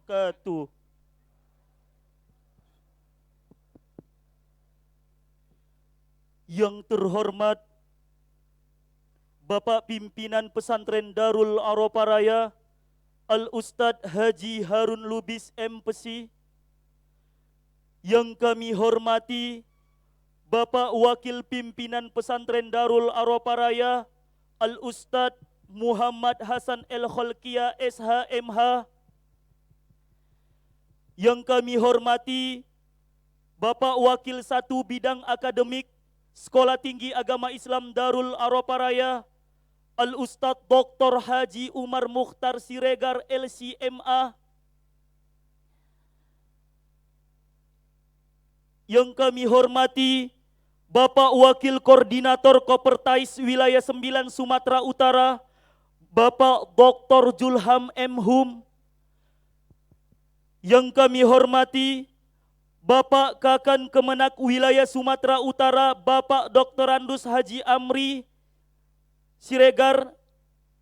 wabarakatuh. Yang terhormat Bapak Pimpinan Pesantren Darul Arafah Raya Al-Ustadz Haji Harun Lubis MPC. Yang kami hormati Bapak Wakil Pimpinan Pesantren Darul Arafah Raya Al-Ustadz Muhammad Hasan El-Kholkia SHMH. Yang kami hormati Bapak Wakil 1 Bidang Akademik Sekolah Tinggi Agama Islam Darul Arafah Raya Al-Ustadz Dr. Haji Umar Mukhtar Siregar LCMA. Yang kami hormati Bapak Wakil Koordinator Kopertais Wilayah 9 Sumatera Utara Bapak Dr. Julham M. Hum. Yang kami hormati Bapak Kakan Kemenak Wilayah Sumatera Utara Bapak Dr. Andus Haji Amri Siregar,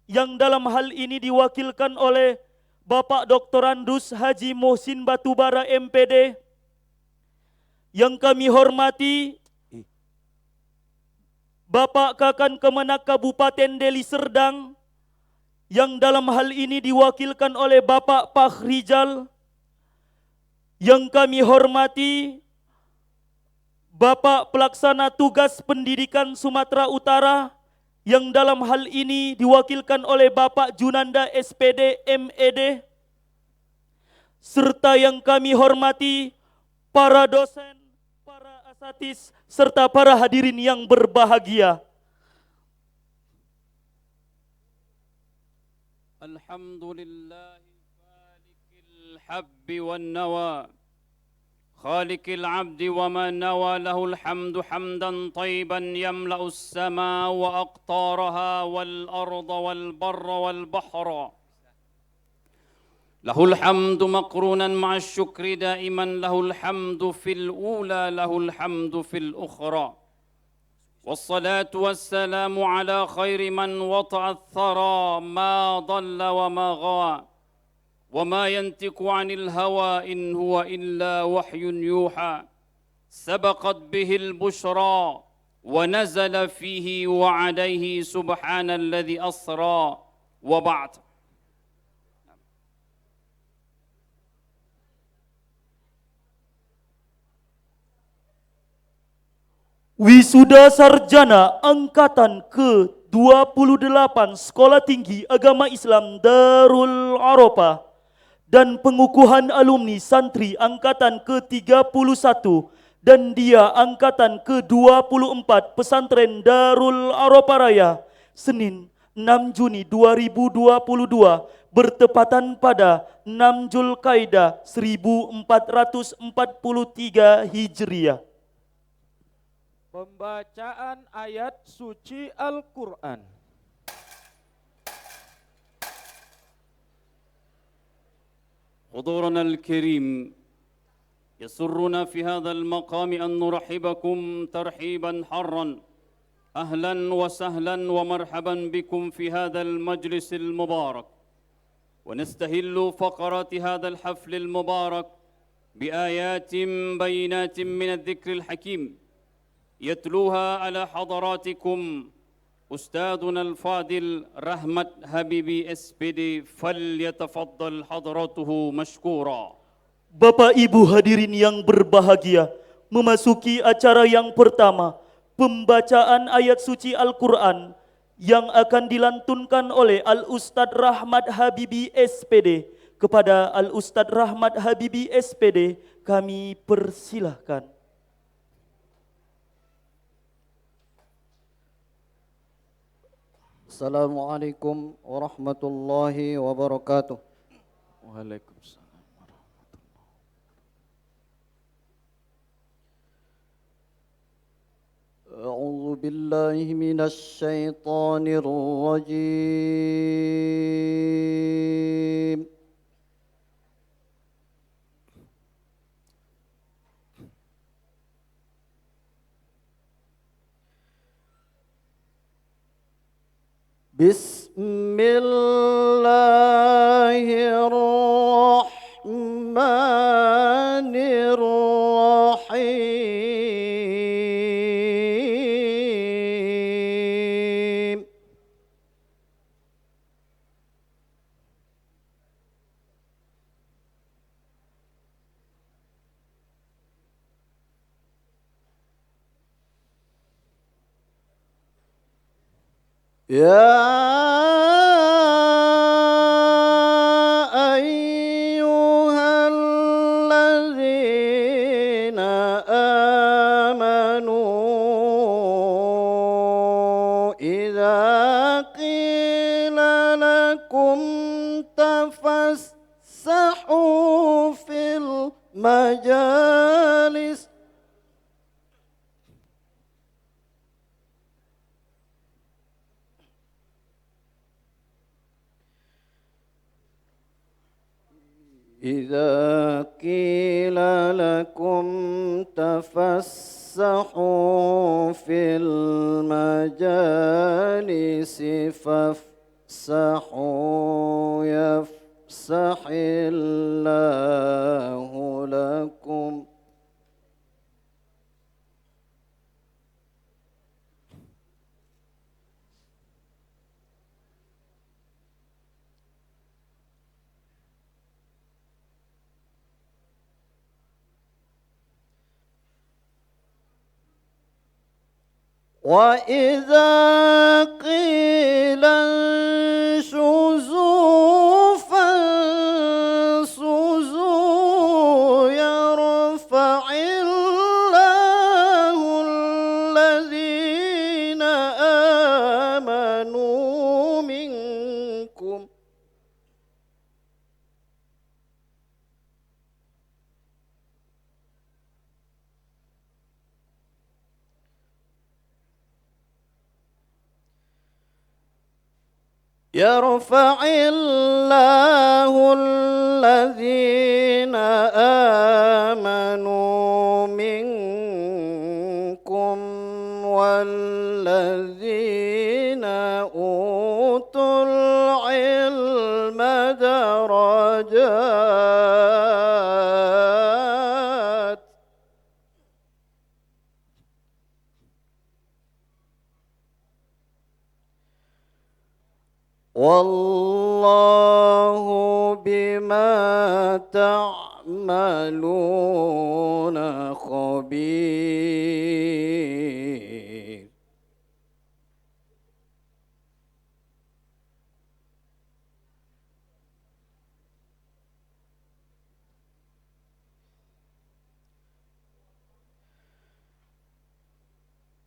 yang dalam hal ini diwakilkan oleh Bapak Dr. Andus Haji Muhsin Batubara MPD. Yang kami hormati Bapak Kakan Kemenak Kabupaten Deli Serdang, yang dalam hal ini diwakilkan oleh Bapak Fakhrijal. Yang kami hormati Bapak Pelaksana Tugas Pendidikan Sumatera Utara, yang dalam hal ini diwakilkan oleh Bapak Junanda SPD MED, serta yang kami hormati para dosen, para asatidz, serta para hadirin yang berbahagia. Alhamdulillah falikil habbi wan nawa خالق العبد وما نوى له الحمد حمدا طيبا يملأ السماء وأقطارها والأرض والبر والبحر له الحمد مقرونا مع الشكر دائما له الحمد في الأولى له الحمد في الأخرى والصلاة والسلام على خير من وطأ الثرى ما ضل وما غوى وما ينطق عن الهوى إن هو إلا وحي يوحى سبقت به البشرى ونزل فيه وعليه سبحان الذي أسرى وبعد. Wisuda Sarjana Angkatan ke-28 Sekolah Tinggi Agama Islam Darul Arafah dan pengukuhan alumni santri Angkatan ke-31 dan dia Angkatan ke-24 Pesantren Darul Arafah Raya Senin 6 Juni 2022 bertepatan pada 6 Zulkaidah 1443 Hijriah. Pembacaan ayat suci Al-Quran. حضورنا الكريم، يسرنا في هذا المقام أن نرحبكم ترحيبا حارا أهلا وسهلا ومرحبا بكم في هذا المجلس المبارك، ونستهل فقرات هذا الحفل المبارك بآيات بينات من الذكر الحكيم يتلوها على حضراتكم أستاذنا الفاضل رحمت حبيبي SPD فليتفضل حضرته مشكورا. Bapak Ibu hadirin yang berbahagia, memasuki acara yang pertama, pembacaan ayat suci Al-Quran yang akan dilantunkan oleh Al-Ustadz Rahmat Habibi SPD. Kepada Al-Ustadz Rahmat Habibi SPD, kami persilahkan. Assalamualaikum warahmatullahi wabarakatuh. Waalaikumsalam. أعوذ بالله من الشيطان الرجيم. بسم الله الرحمن يا أيها الذين آمنوا إذا قيل لكم تفسحوا في المجالس إذا قيل لكم تفسحوا في المجالس فافسحوا يفسح الله لكم وإذا قيل انشزوا فانشزوا يرفع الله الذين آمنوا منكم يرفع الله الذين آمنوا منكم والذين أوتوا العلم درجات والله بما تعملون خبير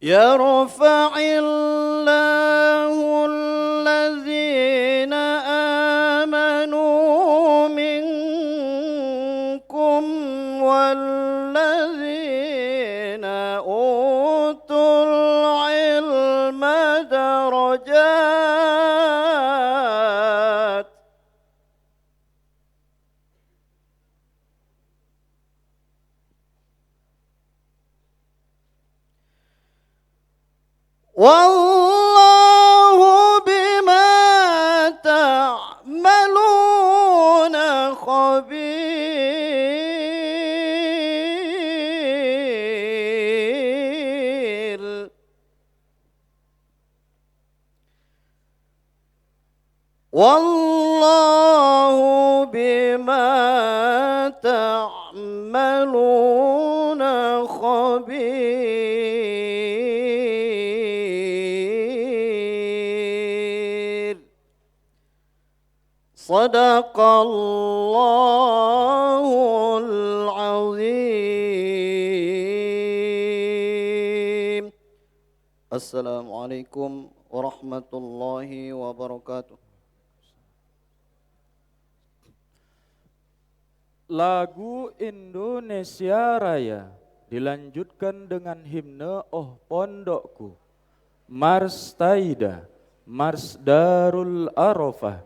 يرفع الله الذين آمنوا منكم والذين أوتوا العلم درجات والله بما تعملون خبير والله بما تعملون خبير صدق الله العظيم السلام عليكم ورحمة الله وبركاته. Lagu Indonesia Raya dilanjutkan dengan himne Oh Pondokku, Mars Taida, Mars Darul Arafah.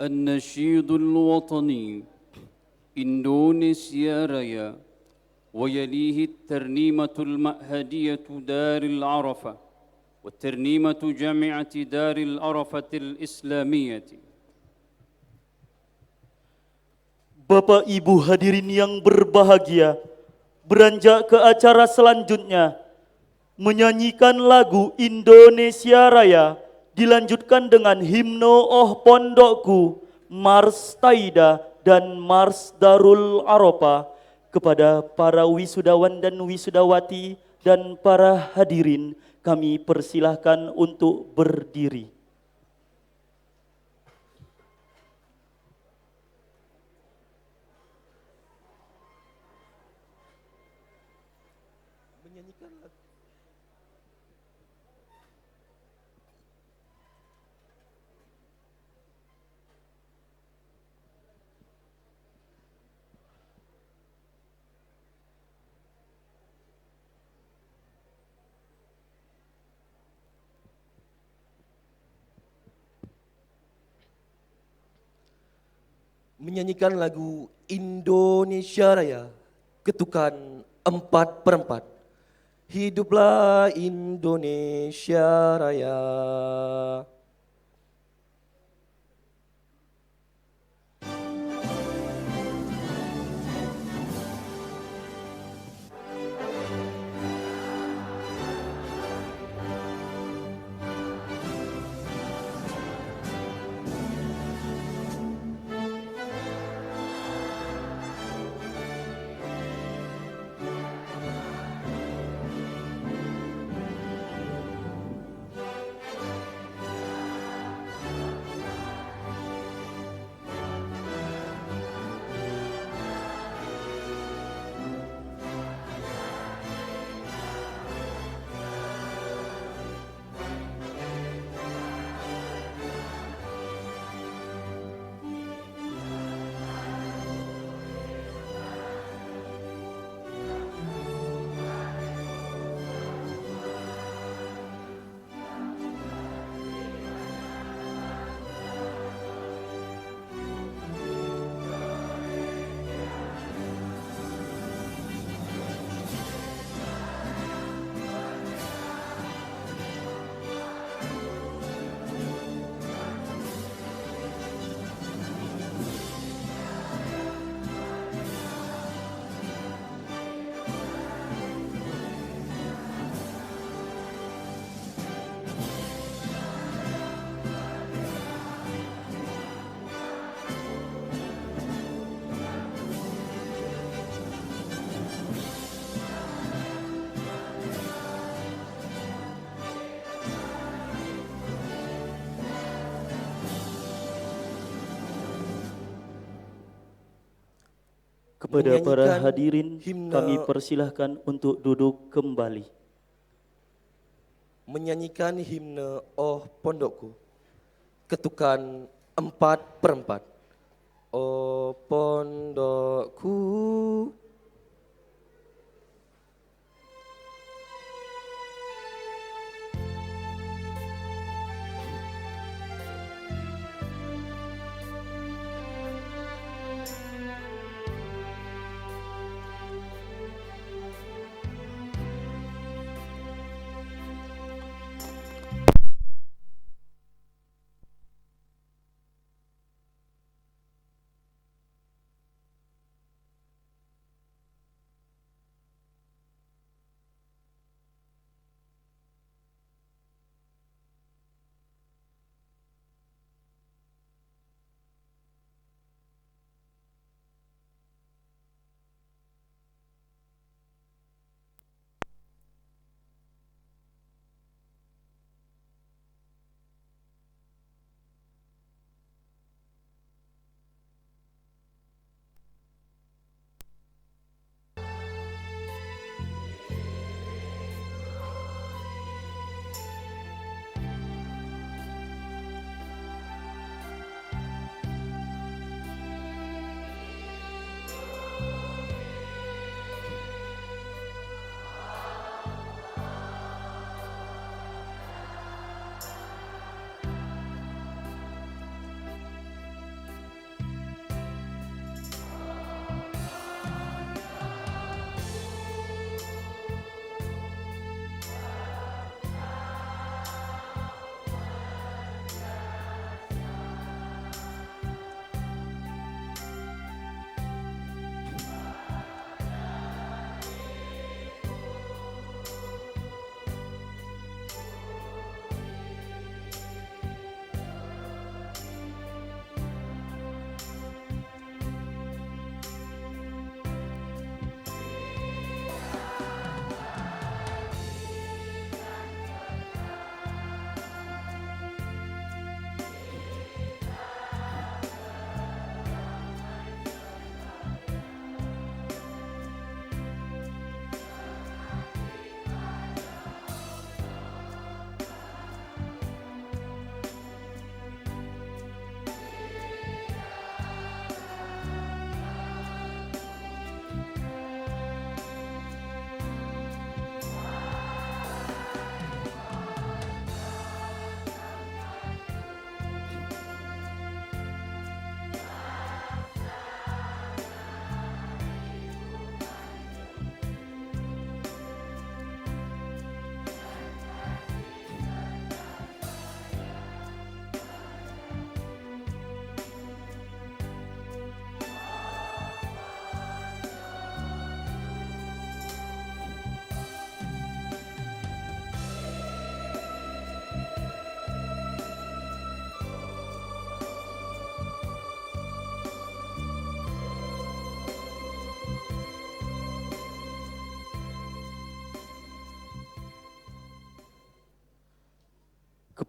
النشيد الوطني إندونيسيا رايا ويليه الترنيمة المأهدية دار العرفة والترنيمة جامعة دار العرفة الإسلامية. Bapak Ibu hadirin yang berbahagia, beranjak ke acara selanjutnya, menyanyikan lagu Indonesia Raya, dilanjutkan dengan himno Oh Pondokku, Mars Taida, dan Mars Darul Arafah. Kepada para wisudawan dan wisudawati dan para hadirin, kami persilahkan untuk berdiri. Menyanyikan lagu Indonesia Raya, ketukan 4/4. Hiduplah Indonesia Raya. Kepada para Menyanyikan hadirin, himne- kami persilahkan untuk duduk kembali. Menyanyikan himne Oh Pondokku, ketukan 4/4. Oh Pondokku,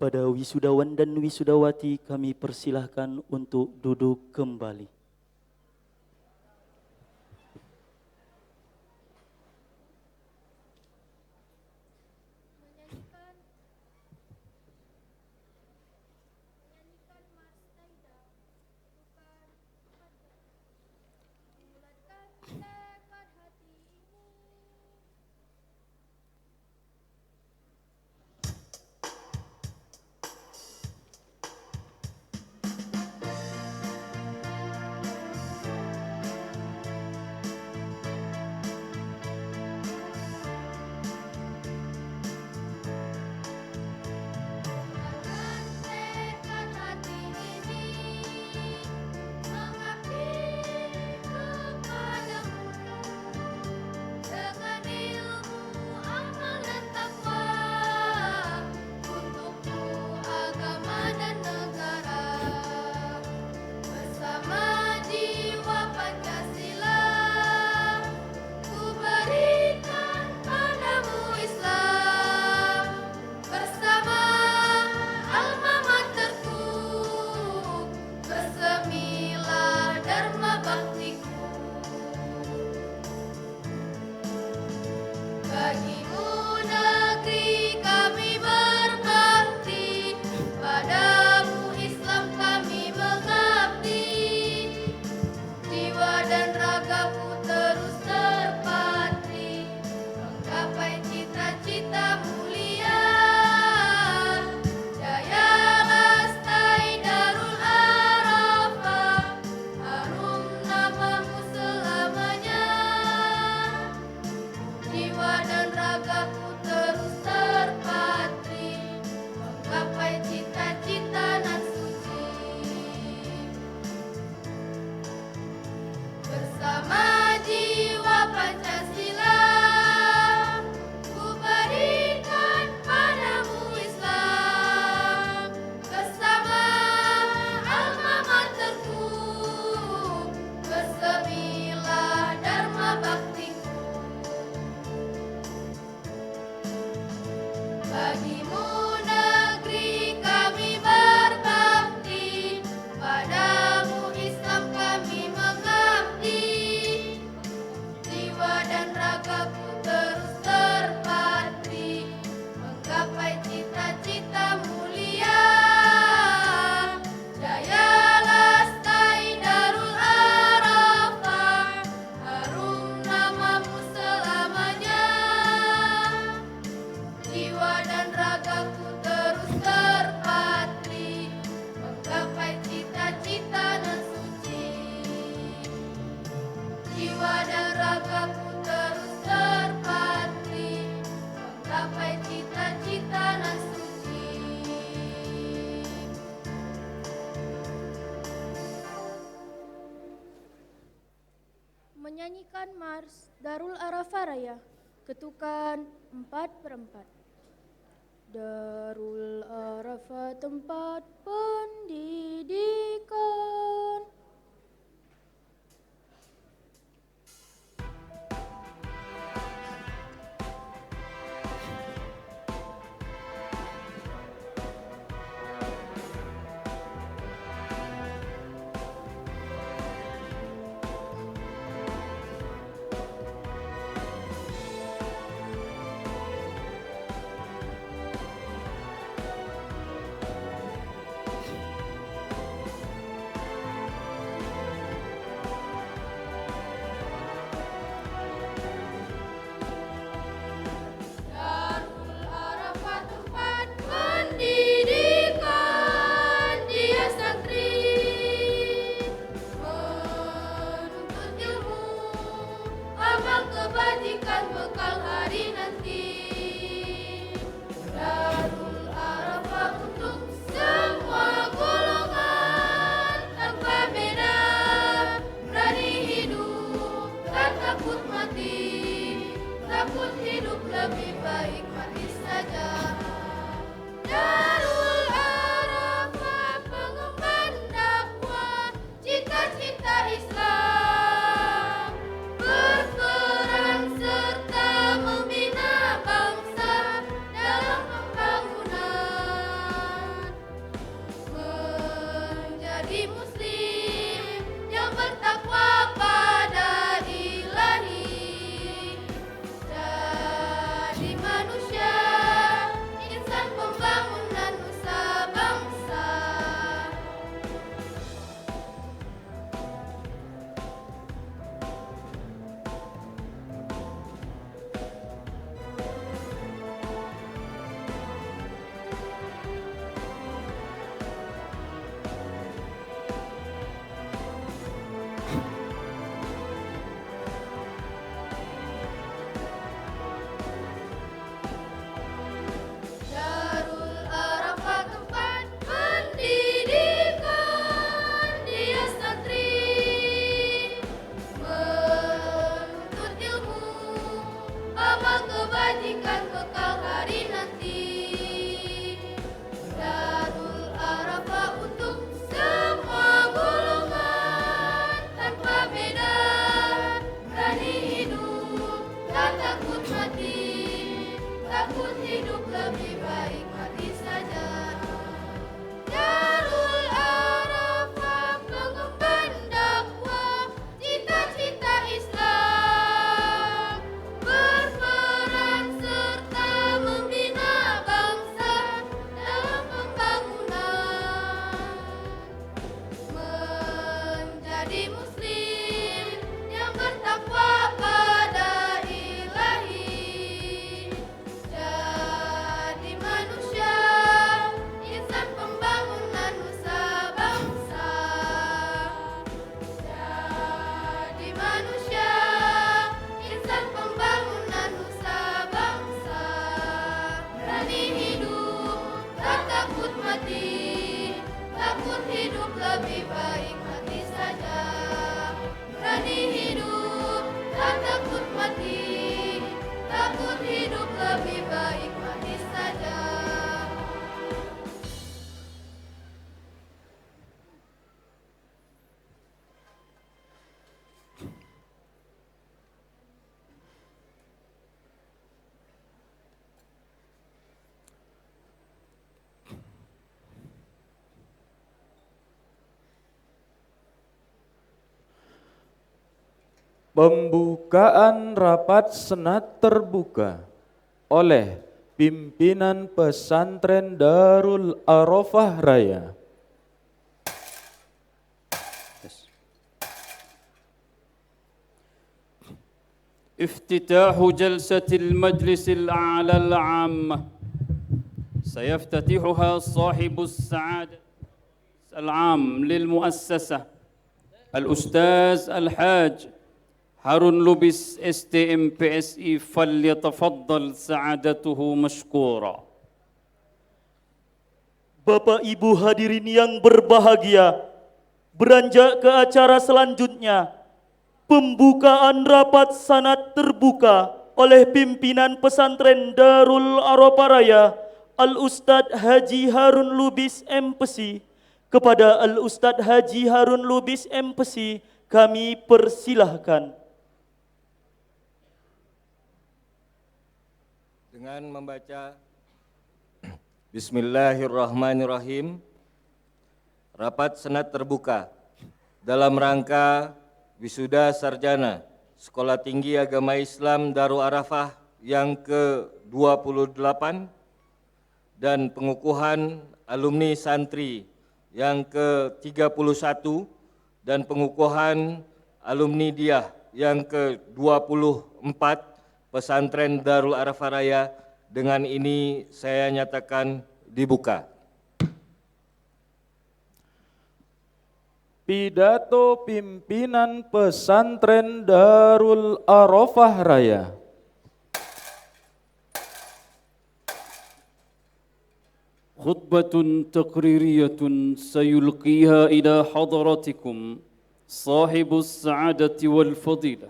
Kepada wisudawan dan wisudawati kami persilahkan untuk duduk kembali. Menyanyikan Mars Darul Arafah Raya, ketukan 4/4. Darul Arafah tempat pendidikan. Pembukaan rapat senat terbuka oleh pimpinan pesantren Darul Arafah Raya. افتتاح جلسة المجلس الأعلى العامة سيفتتحها صاحب السعادة العام للمؤسسة الأستاذ الحاج هارون لوبيس STMPSI فليتفضل سعادته مشكورا. Bapak Ibu hadirin yang berbahagia, beranjak ke acara selanjutnya, pembukaan rapat sanad terbuka oleh pimpinan pesantren Darul Arafah Raya, Al-Ustadz Haji Harun Lubis MPC. Kepada Al-Ustadz Haji Harun Lubis MPC, kami persilahkan. Dengan membaca Bismillahirrahmanirrahim, rapat senat terbuka dalam rangka wisuda sarjana Sekolah Tinggi Agama Islam Darul Arafah yang ke-28 dan pengukuhan alumni santri yang ke-31 dan pengukuhan alumni Diyah yang ke-24 pesantren Darul Arafah Raya. Dengan ini saya nyatakan dibuka. Pidato pimpinan pesantren Darul Arafah Raya. خطبة تقريرية سيلقيها إلى حضراتكم صاحب السعادة والفضيلة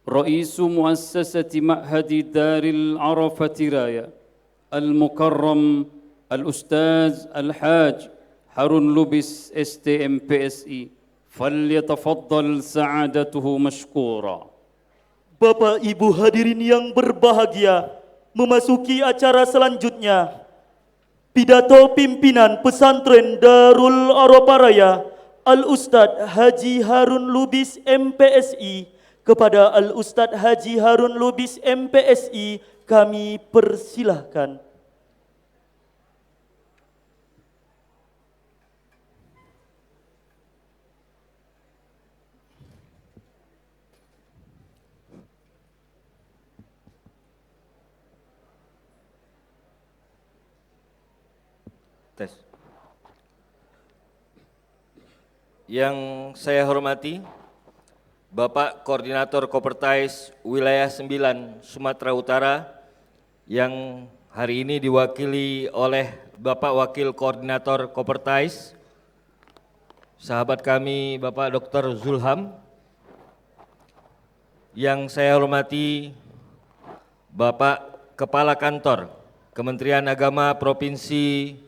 رئيس مؤسسة معهد دار العرفة راية المكرم الأستاذ الحاج هارون لوبيس STMPSI فليتفضل سعادته مشكورا. Bapak Ibu hadirin yang berbahagia, memasuki acara selanjutnya. Pidato pimpinan pesantren Darul Arafah Raya, Al-Ustadz Haji Harun Lubis MPSI. Kepada Al-Ustadz Haji Harun Lubis MPSI, kami persilahkan. Tes. Yang saya hormati Bapak Koordinator Kopertais Wilayah 9 Sumatera Utara yang hari ini diwakili oleh Bapak Wakil Koordinator Kopertais, sahabat kami Bapak Dr. Zulham. Yang saya hormati Bapak Kepala Kantor Kementerian Agama Provinsi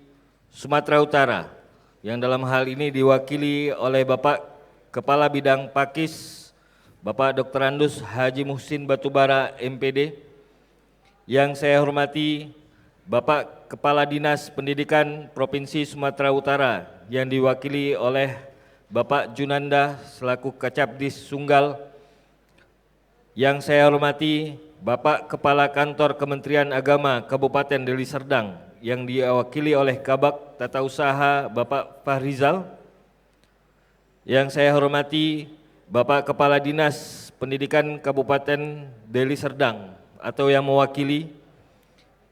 Sumatera Utara yang dalam hal ini diwakili oleh Bapak Kepala Bidang Pakis Bapak Dr. Andus Haji Muhsin Batubara MPD. Yang saya hormati Bapak Kepala Dinas Pendidikan Provinsi Sumatera Utara yang diwakili oleh Bapak Junanda selaku Kacabdis Sunggal. Yang saya hormati Bapak Kepala Kantor Kementerian Agama Kabupaten Deli Serdang yang diwakili oleh Kabak Tata Usaha Bapak Fahrizal. Yang saya hormati Bapak Kepala Dinas Pendidikan Kabupaten Deli Serdang atau yang mewakili.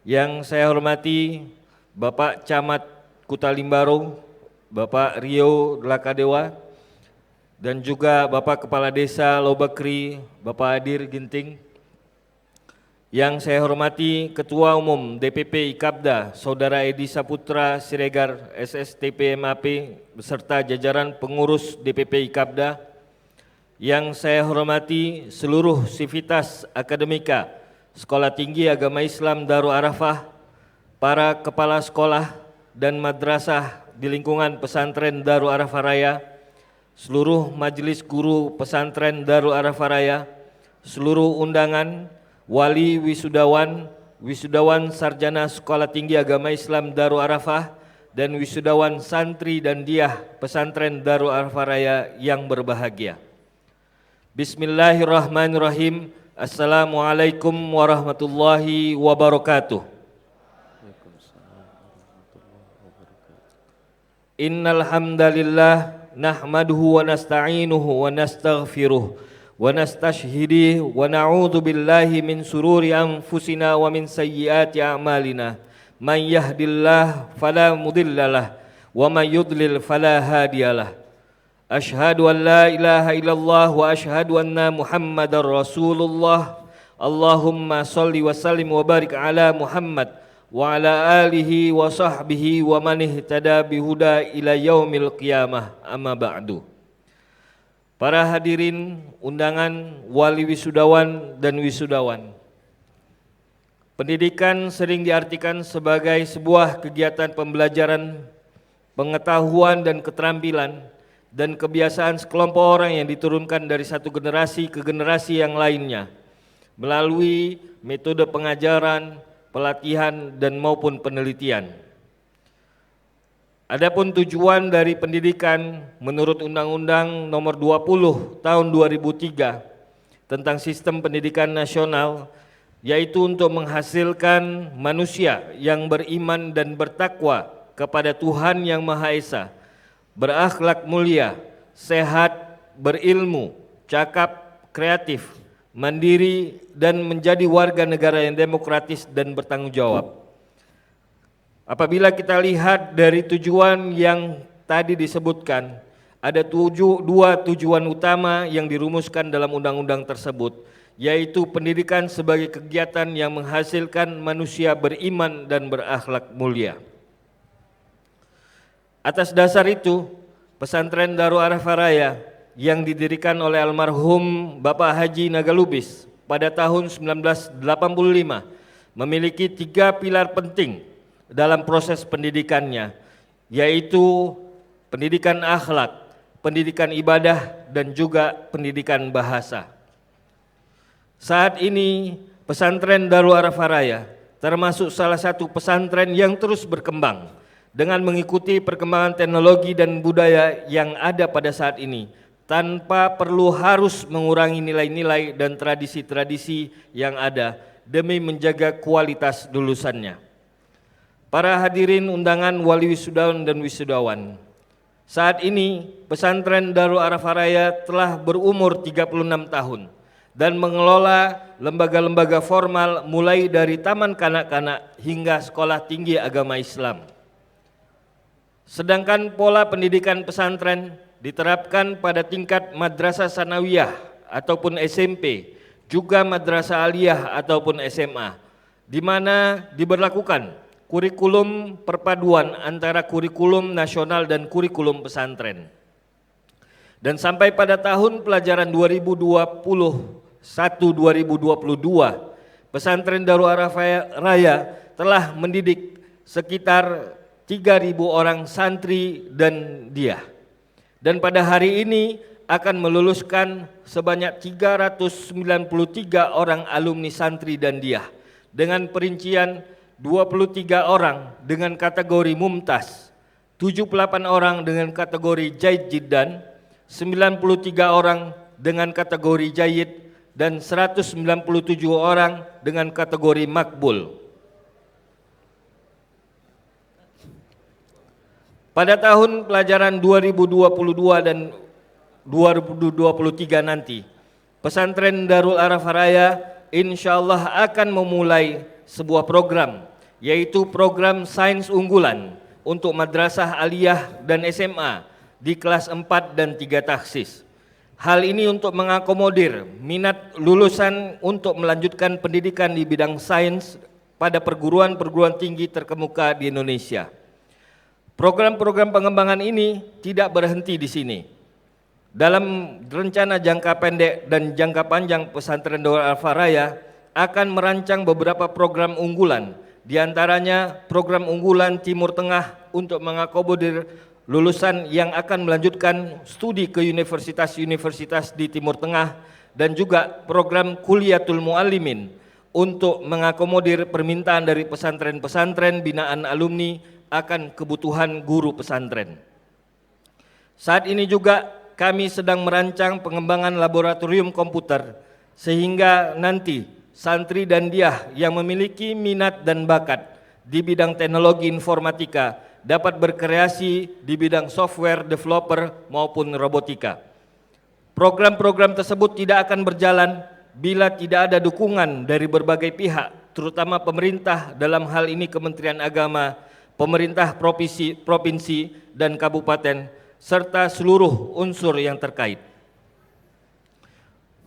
Yang saya hormati Bapak Camat Kutalimbaro, Bapak Rio Lakadewa, dan juga Bapak Kepala Desa Lobakri, Bapak Adir Ginting. Yang saya hormati Ketua Umum DPP IKABDA, Saudara Edi Saputra Siregar SSTP MAP beserta jajaran pengurus DPP IKABDA. Yang saya hormati seluruh sivitas akademika Sekolah Tinggi Agama Islam Darul Arafah, para kepala sekolah dan madrasah di lingkungan pesantren Darul Arafah Raya, seluruh majelis guru pesantren Darul Arafah Raya, seluruh undangan, wali wisudawan, wisudawan sarjana Sekolah Tinggi Agama Islam Darul Arafah, dan wisudawan santri dan diyah pesantren Darul Arafah Raya yang berbahagia. Bismillahirrahmanirrahim. Assalamualaikum warahmatullahi wabarakatuh. Innal hamdalillah nahmaduhu wa nasta'inuhu wa nastaghfiruh wa nastashhidih wa na'udzu billahi min sururi anfusina wa min sayyiati a'malina. Man yahdillah fala mudhillalah wa man yudlil fala hadiyalah. Ashhadu an la ilaha illallah wa ashhadu anna Muhammadar Rasulullah. Allahumma salli wa sallim wa barik ala Muhammad wa ala alihi wa sahbihi wa man ihtada bihuda ila yaumil qiyamah. Amma ba'du. Para hadirin undangan, wali wisudawan dan wisudawan. Pendidikan sering diartikan sebagai sebuah kegiatan pembelajaran, pengetahuan dan keterampilan dan kebiasaan sekelompok orang yang diturunkan dari satu generasi ke generasi yang lainnya melalui metode pengajaran, pelatihan dan maupun penelitian. Adapun tujuan dari pendidikan menurut Undang-Undang Nomor 20 Tahun 2003 tentang Sistem Pendidikan Nasional yaitu untuk menghasilkan manusia yang beriman dan bertakwa kepada Tuhan Yang Maha Esa, berakhlak mulia, sehat, berilmu, cakap, kreatif, mandiri, dan menjadi warga negara yang demokratis dan bertanggung jawab. Apabila kita lihat dari tujuan yang tadi disebutkan, ada dua tujuan utama yang dirumuskan dalam undang-undang tersebut, yaitu pendidikan sebagai kegiatan yang menghasilkan manusia beriman dan berakhlak mulia. Atas dasar itu, pesantren Darul Arafah Raya yang didirikan oleh almarhum Bapak Haji Nagalubis pada tahun 1985 memiliki 3 pilar penting dalam proses pendidikannya, yaitu pendidikan akhlak, pendidikan ibadah, dan juga pendidikan bahasa. Saat ini, pesantren Darul Arafah Raya termasuk salah satu pesantren yang terus berkembang dengan mengikuti perkembangan teknologi dan budaya yang ada pada saat ini, tanpa perlu harus mengurangi nilai-nilai dan tradisi-tradisi yang ada demi menjaga kualitas lulusannya. Para hadirin undangan wali wisudawan dan wisudawan, saat ini pesantren Darul Arafah Raya telah berumur 36 tahun dan mengelola lembaga-lembaga formal mulai dari taman kanak-kanak hingga sekolah tinggi agama Islam. Sedangkan pola pendidikan pesantren diterapkan pada tingkat madrasah sanawiyah ataupun SMP, juga madrasah aliyah ataupun SMA, di mana diberlakukan kurikulum perpaduan antara kurikulum nasional dan kurikulum pesantren. Dan sampai pada tahun pelajaran 2021-2022, pesantren Darul Arafah Raya telah mendidik sekitar 3.000 orang santri dan diah. Dan pada hari ini akan meluluskan sebanyak 393 orang alumni santri dan diah dengan perincian 23 orang dengan kategori mumtaz, 78 orang dengan kategori jaid jiddan, 93 orang dengan kategori jayyid, dan 197 orang dengan kategori makbul. Pada tahun pelajaran 2022 dan 2023 nanti, pesantren Darul Arafah Raya insyaallah akan memulai sebuah program, yaitu program sains unggulan untuk madrasah aliyah dan SMA di kelas 4 dan 3 taksis. Hal ini untuk mengakomodir minat lulusan untuk melanjutkan pendidikan di bidang sains pada perguruan-perguruan tinggi terkemuka di Indonesia. Program-program pengembangan ini tidak berhenti di sini. Dalam rencana jangka pendek dan jangka panjang pesantren Darul Arafah Raya akan merancang beberapa program unggulan, di antaranya program unggulan Timur Tengah untuk mengakomodir lulusan yang akan melanjutkan studi ke universitas-universitas di Timur Tengah, dan juga program Kuliatul Muallimin untuk mengakomodir permintaan dari pesantren-pesantren binaan alumni akan kebutuhan guru pesantren. Saat ini juga kami sedang merancang pengembangan laboratorium komputer sehingga nanti santri dan diah yang memiliki minat dan bakat di bidang teknologi informatika dapat berkreasi di bidang software developer maupun robotika. Program-program tersebut tidak akan berjalan bila tidak ada dukungan dari berbagai pihak, terutama pemerintah, dalam hal ini Kementerian Agama, pemerintah provinsi dan kabupaten, serta seluruh unsur yang terkait.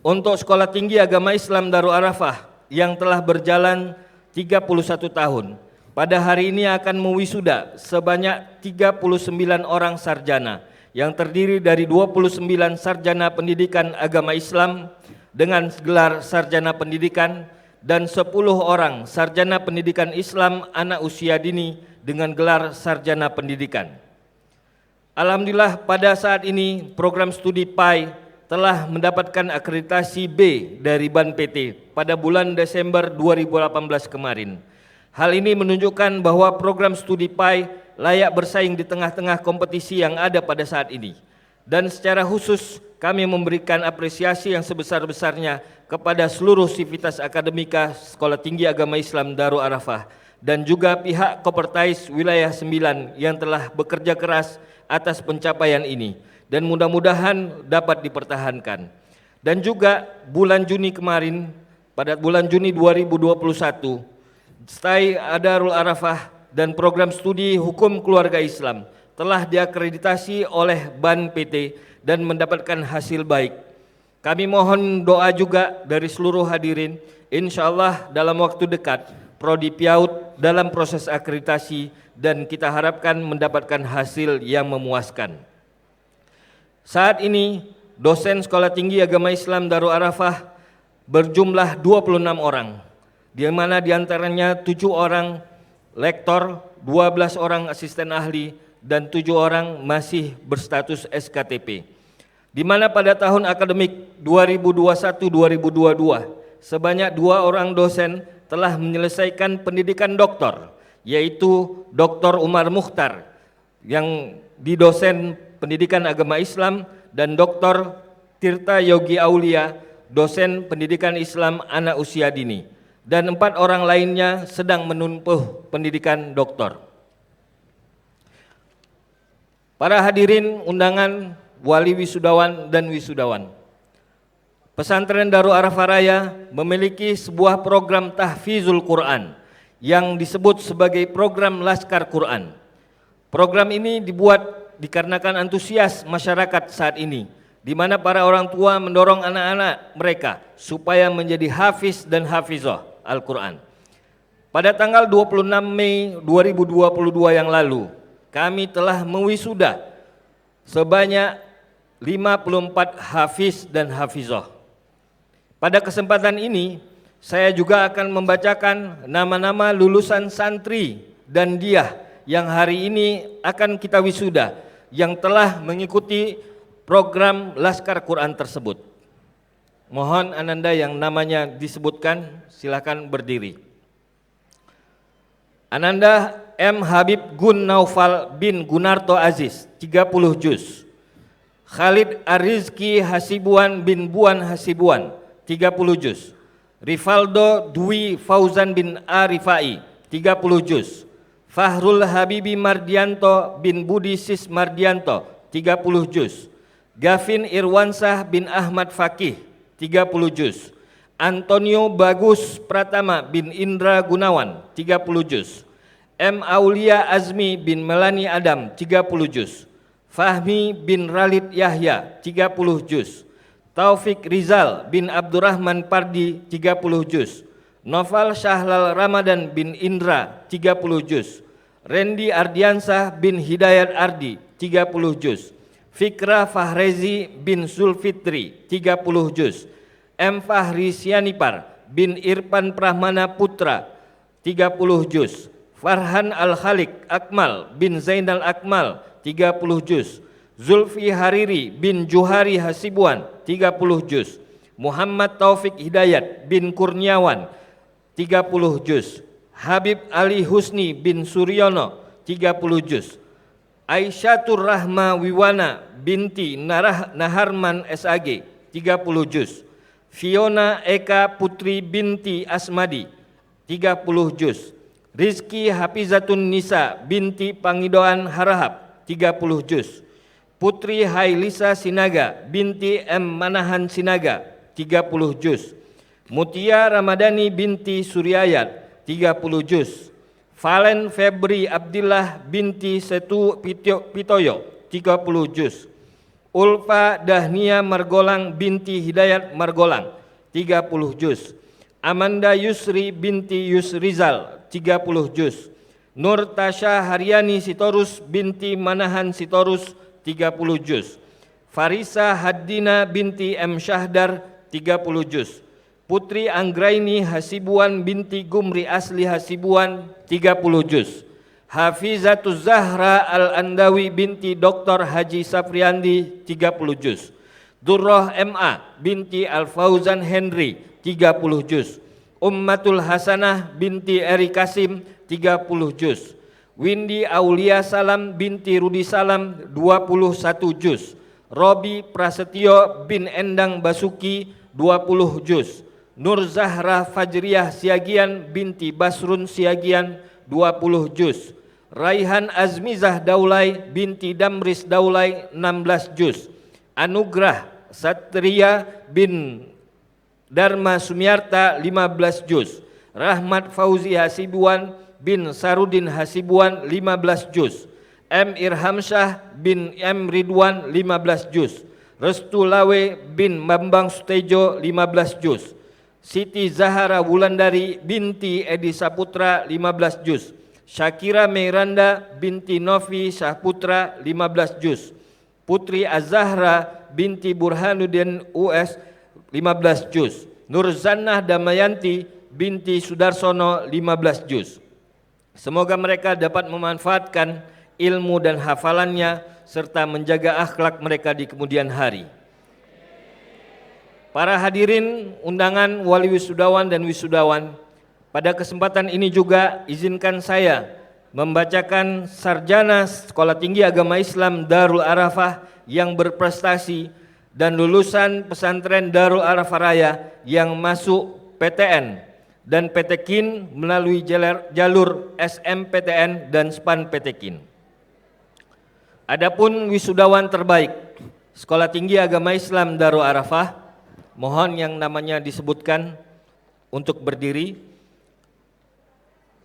Untuk Sekolah Tinggi Agama Islam Darul Arafah yang telah berjalan 31 tahun, pada hari ini akan mewisuda sebanyak 39 orang sarjana yang terdiri dari 29 sarjana pendidikan agama Islam dengan gelar sarjana pendidikan dan 10 orang sarjana pendidikan Islam anak usia dini dengan gelar sarjana pendidikan. Alhamdulillah pada saat ini program studi PAI telah mendapatkan akreditasi B dari BAN PT pada bulan Desember 2018 kemarin. Hal ini menunjukkan bahwa program studi PAI layak bersaing di tengah-tengah kompetisi yang ada pada saat ini. Dan secara khusus kami memberikan apresiasi yang sebesar-besarnya kepada seluruh sivitas akademika Sekolah Tinggi Agama Islam Darul Arafah dan juga pihak Kopertais Wilayah 9 yang telah bekerja keras atas pencapaian ini dan mudah-mudahan dapat dipertahankan. Dan juga bulan Juni kemarin, pada bulan Juni 2021, STAI Darul Arafah dan program studi Hukum Keluarga Islam telah diakreditasi oleh BAN PT dan mendapatkan hasil baik. Kami mohon doa juga dari seluruh hadirin, insya Allah dalam waktu dekat Prodi PIAUD dalam proses akreditasi dan kita harapkan mendapatkan hasil yang memuaskan. Saat ini dosen Sekolah Tinggi Agama Islam Darul Arafah berjumlah 26 orang, di mana diantaranya 7 orang lektor, 12 orang asisten ahli, dan 7 orang masih berstatus SKTP. Di mana pada tahun akademik 2021-2022 sebanyak 2 orang dosen telah menyelesaikan pendidikan doktor, yaitu Dr. Umar Mukhtar yang di dosen pendidikan agama Islam dan Dr. Tirta Yogi Aulia dosen pendidikan Islam anak usia dini, dan 4 orang lainnya sedang menempuh pendidikan doktor. Para hadirin undangan, wali wisudawan dan wisudawan, Pesantren Darul Arafah Raya memiliki sebuah program tahfizul Quran yang disebut sebagai program Laskar Quran. Program ini dibuat dikarenakan antusias masyarakat saat ini, di mana para orang tua mendorong anak-anak mereka supaya menjadi hafiz dan hafizah Al-Quran. Pada tanggal 26 Mei 2022 yang lalu, kami telah mewisuda sebanyak 54 hafiz dan hafizah. Pada kesempatan ini, saya juga akan membacakan nama-nama lulusan santri dan diah yang hari ini akan kita wisuda yang telah mengikuti program Laskar Quran tersebut. Mohon Ananda yang namanya disebutkan silakan berdiri. Ananda M. Habib Gun Naufal bin Gunarto Aziz 30 juz. Khalid Arizki Hasibuan bin Buan Hasibuan 30 juz. Rivaldo Dwi Fauzan bin Arifai 30 juz. Fahrul Habibi Mardianto bin Budi Sis Mardianto 30 juz. Gavin Irwansah bin Ahmad Fakih 30 juz. Antonio Bagus Pratama bin Indra Gunawan 30 juz. M. Aulia Azmi bin Melani Adam 30 juz. Fahmi bin Ralid Yahya 30 juz. Taufik Rizal bin Abdurrahman Pardi 30 juz. Noval Syahlal Ramadan bin Indra 30 juz. Randy Ardiansah bin Hidayat Ardi 30 juz. Fikra Fahrezi bin Zulfitri 30 juz. M. Fahri Sianipar bin Irfan Prahmana Putra 30 juz. Farhan Al-Khalik Akmal bin Zainal Akmal 30 juz. Zulfi Hariri bin Juhari Hasibuan 30 juz. Muhammad Taufik Hidayat bin Kurniawan 30 juz. Habib Ali Husni bin Suryono 30 juz. Aisyatur Rahma Wiwana binti Naharman SAG 30 juz. Fiona Eka Putri binti Asmadi 30 juz. Rizki Hafizatun Nisa binti Pangidoan Harahap 30 juz. Putri Hailisa Sinaga binti M Manahan Sinaga 30 juz. Mutia Ramadhani binti Suryayat 30 juz. Valen Febri Abdillah binti Setu Pitoyo 30 juz. Ulfa Dahnia Margolang binti Hidayat Margolang 30 juz. Amanda Yusri binti Yusrizal 30 juz. Nur Tasha Haryani Sitorus binti Manahan Sitorus 30 juz. Farisa Haddina binti M Syahdar 30 juz. Putri Anggraini Hasibuan binti Gumri Asli Hasibuan 30 juz. Hafizatuz Zahra Al-Andawi binti Dr. Haji Safriandi 30 juz. Durroh MA binti Al-Fauzan Henry 30 juz. Ummatul Hasanah binti Eri Kasim 30 juz. Windy Aulia Salam binti Rudi Salam 21 juz. Robi Prasetyo bin Endang Basuki 20 juz. Nur Zahra Fajriyah Siagian binti Basrun Siagian 20 juz. Raihan Azmizah Daulay binti Damris Daulay 16 juz. Anugrah Satria bin Dharma Sumiarta 15 juz. Rahmat Fauzi Hasibuan bin Sarudin Hasibuan 15 juz. M. Irhamsyah bin M. Ridwan 15 juz. Restu Lawe bin Bambang Sutejo 15 juz. Siti Zahara Wulandari binti Edi Saputra 15 juz. Syakira Meiranda binti Novi Syahputra 15 juz. Putri Az-Zahra binti Burhanuddin US 15 juz. Nurzannah Damayanti binti Sudarsono 15 juz. Semoga mereka dapat memanfaatkan ilmu dan hafalannya serta menjaga akhlak mereka di kemudian hari. Para hadirin undangan wali wisudawan dan wisudawan, pada kesempatan ini juga izinkan saya membacakan sarjana Sekolah Tinggi Agama Islam Darul Arafah yang berprestasi dan lulusan pesantren Darul Arafah Raya yang masuk PTN dan PTKIN melalui jalur SMPTN dan SPAN PTKIN. Adapun wisudawan terbaik Sekolah Tinggi Agama Islam Darul Arafah, mohon yang namanya disebutkan untuk berdiri.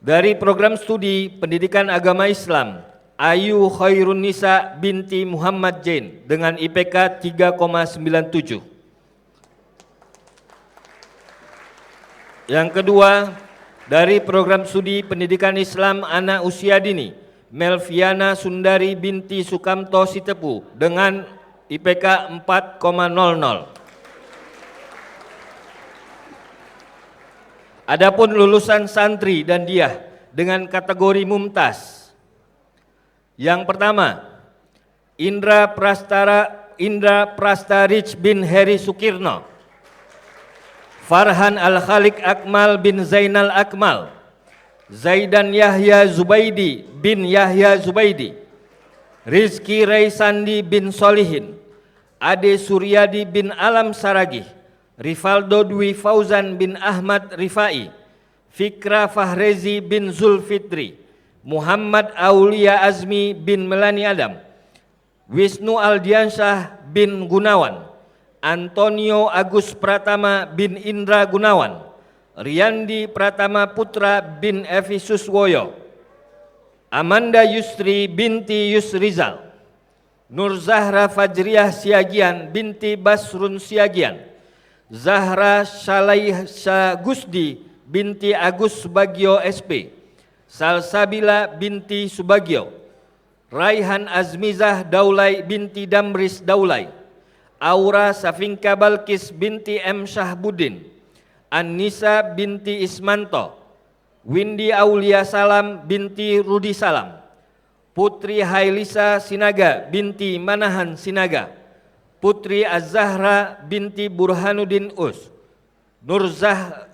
Dari program studi Pendidikan Agama Islam, Ayu Khairun Nisa binti Muhammad Jain dengan IPK 3,97. Yang kedua, dari program studi Pendidikan Islam Anak Usia Dini, Melviana Sundari binti Sukamto Sitepu dengan IPK 4,00. Adapun lulusan santri dan diyah dengan kategori mumtaz. Yang pertama, Indra Prastarich bin Heri Sukirno, Farhan Al-Khaliq Akmal bin Zainal Akmal, Zaidan Yahya Zubaidi bin Yahya Zubaidi, Rizki Raisandi bin Solihin, Ade Suryadi bin Alam Saragih, Rivaldo Dwi Fauzan bin Ahmad Rifai, Fikra Fahrezi bin Zulfitri, Muhammad Aulia Azmi bin Melani Adam, Wisnu Aldiansyah bin Gunawan, Antonio Agus Pratama bin Indra Gunawan, Riyandi Pratama Putra bin Evi Suswoyo, Amanda Yusri binti Yusrizal, Nur Zahra Fajriyah Siagian binti Basrun Siagian, Zahra Shalaisha Gusdi binti Agus Subagio SP, Salsabila binti Subagio, Raihan Azmizah Daulay binti Damris Daulay, Aura Safinka Balkis binti M Syahbudin, Annisa binti Ismanto, Windy Aulia Salam binti Rudi Salam, Putri Hailisa Sinaga binti Manahan Sinaga, Putri Az-Zahra binti Burhanuddin Us,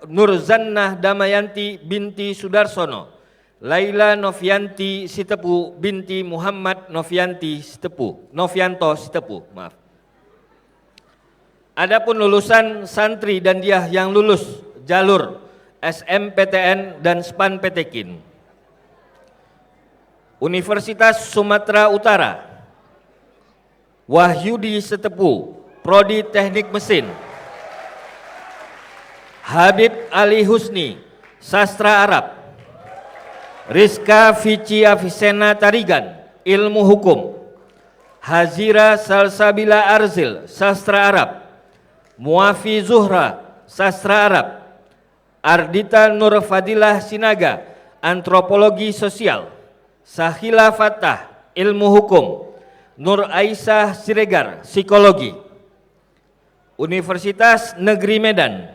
Nurzannah Damayanti binti Sudarsono, Laila Novianti Sitepu binti Muhammad Novianto Sitepu, maaf. Adapun lulusan santri dan diah yang lulus jalur SMPTN dan SPAN PTKIN. Universitas Sumatera Utara, Wahyudi Sitepu, Prodi Teknik Mesin. Habib Ali Husni, Sastra Arab. Rizka Vici Avicenna Tarigan, Ilmu Hukum. Hazira Salsabila Arzil, Sastra Arab. Muafi Zuhra, Sastra Arab. Ardita Nur Fadilah Sinaga, Antropologi Sosial. Sahila Fatah, Ilmu Hukum. Nur Aisyah Siregar, Psikologi. Universitas Negeri Medan,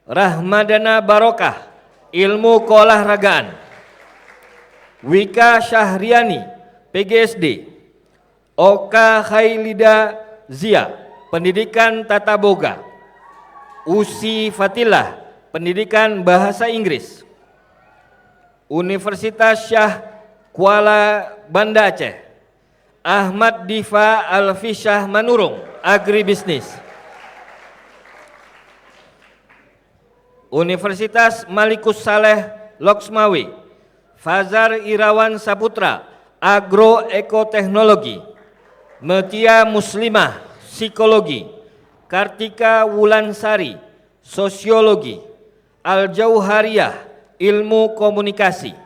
Rahmadana Barokah, Ilmu Keolahragaan. Wika Syahriani, PGSD. Oka Khailida Zia, Pendidikan Tata Boga. Usi Fatilah, Pendidikan Bahasa Inggris. Universitas Syah Kuala Banda Aceh. Ahmad Difa Alfisyah Manurung, Agribisnis. Universitas Malikus Saleh Loksmawi. Fazar Irawan Saputra, Agroekoteknologi. Metia Muslimah, Psikologi. Kartika Wulansari, Sosiologi. Al-Jauhariyah, Ilmu Komunikasi.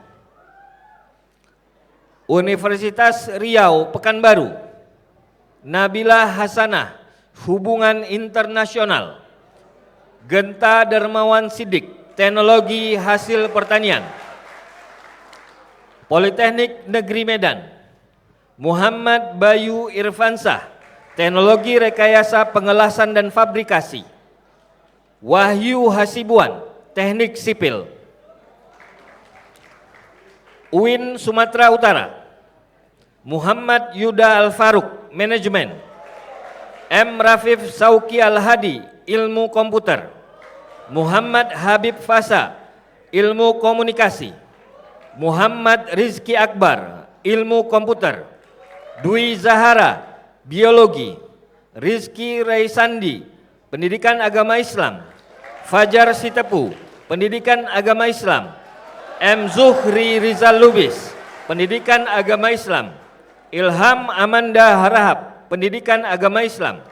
Universitas Riau Pekanbaru, Nabila Hasanah, Hubungan Internasional. Genta Dermawan Sidik, Teknologi Hasil Pertanian. Politeknik Negeri Medan, Muhammad Bayu Irfansah, Teknologi Rekayasa Pengelasan dan Fabrikasi. Wahyu Hasibuan, Teknik Sipil. UIN Sumatera Utara, Muhammad Yuda Al-Faruq, Manajemen. M. Rafif Sauki Al-Hadi, Ilmu Komputer. Muhammad Habib Fasa, Ilmu Komunikasi. Muhammad Rizki Akbar, Ilmu Komputer. Dwi Zahara, Biologi. Rizki Raisandi, Pendidikan Agama Islam. Fajar Sitepu, Pendidikan Agama Islam. M. Zuhri Rizal Lubis, Pendidikan Agama Islam. Ilham Amanda Harahap, Pendidikan Agama Islam.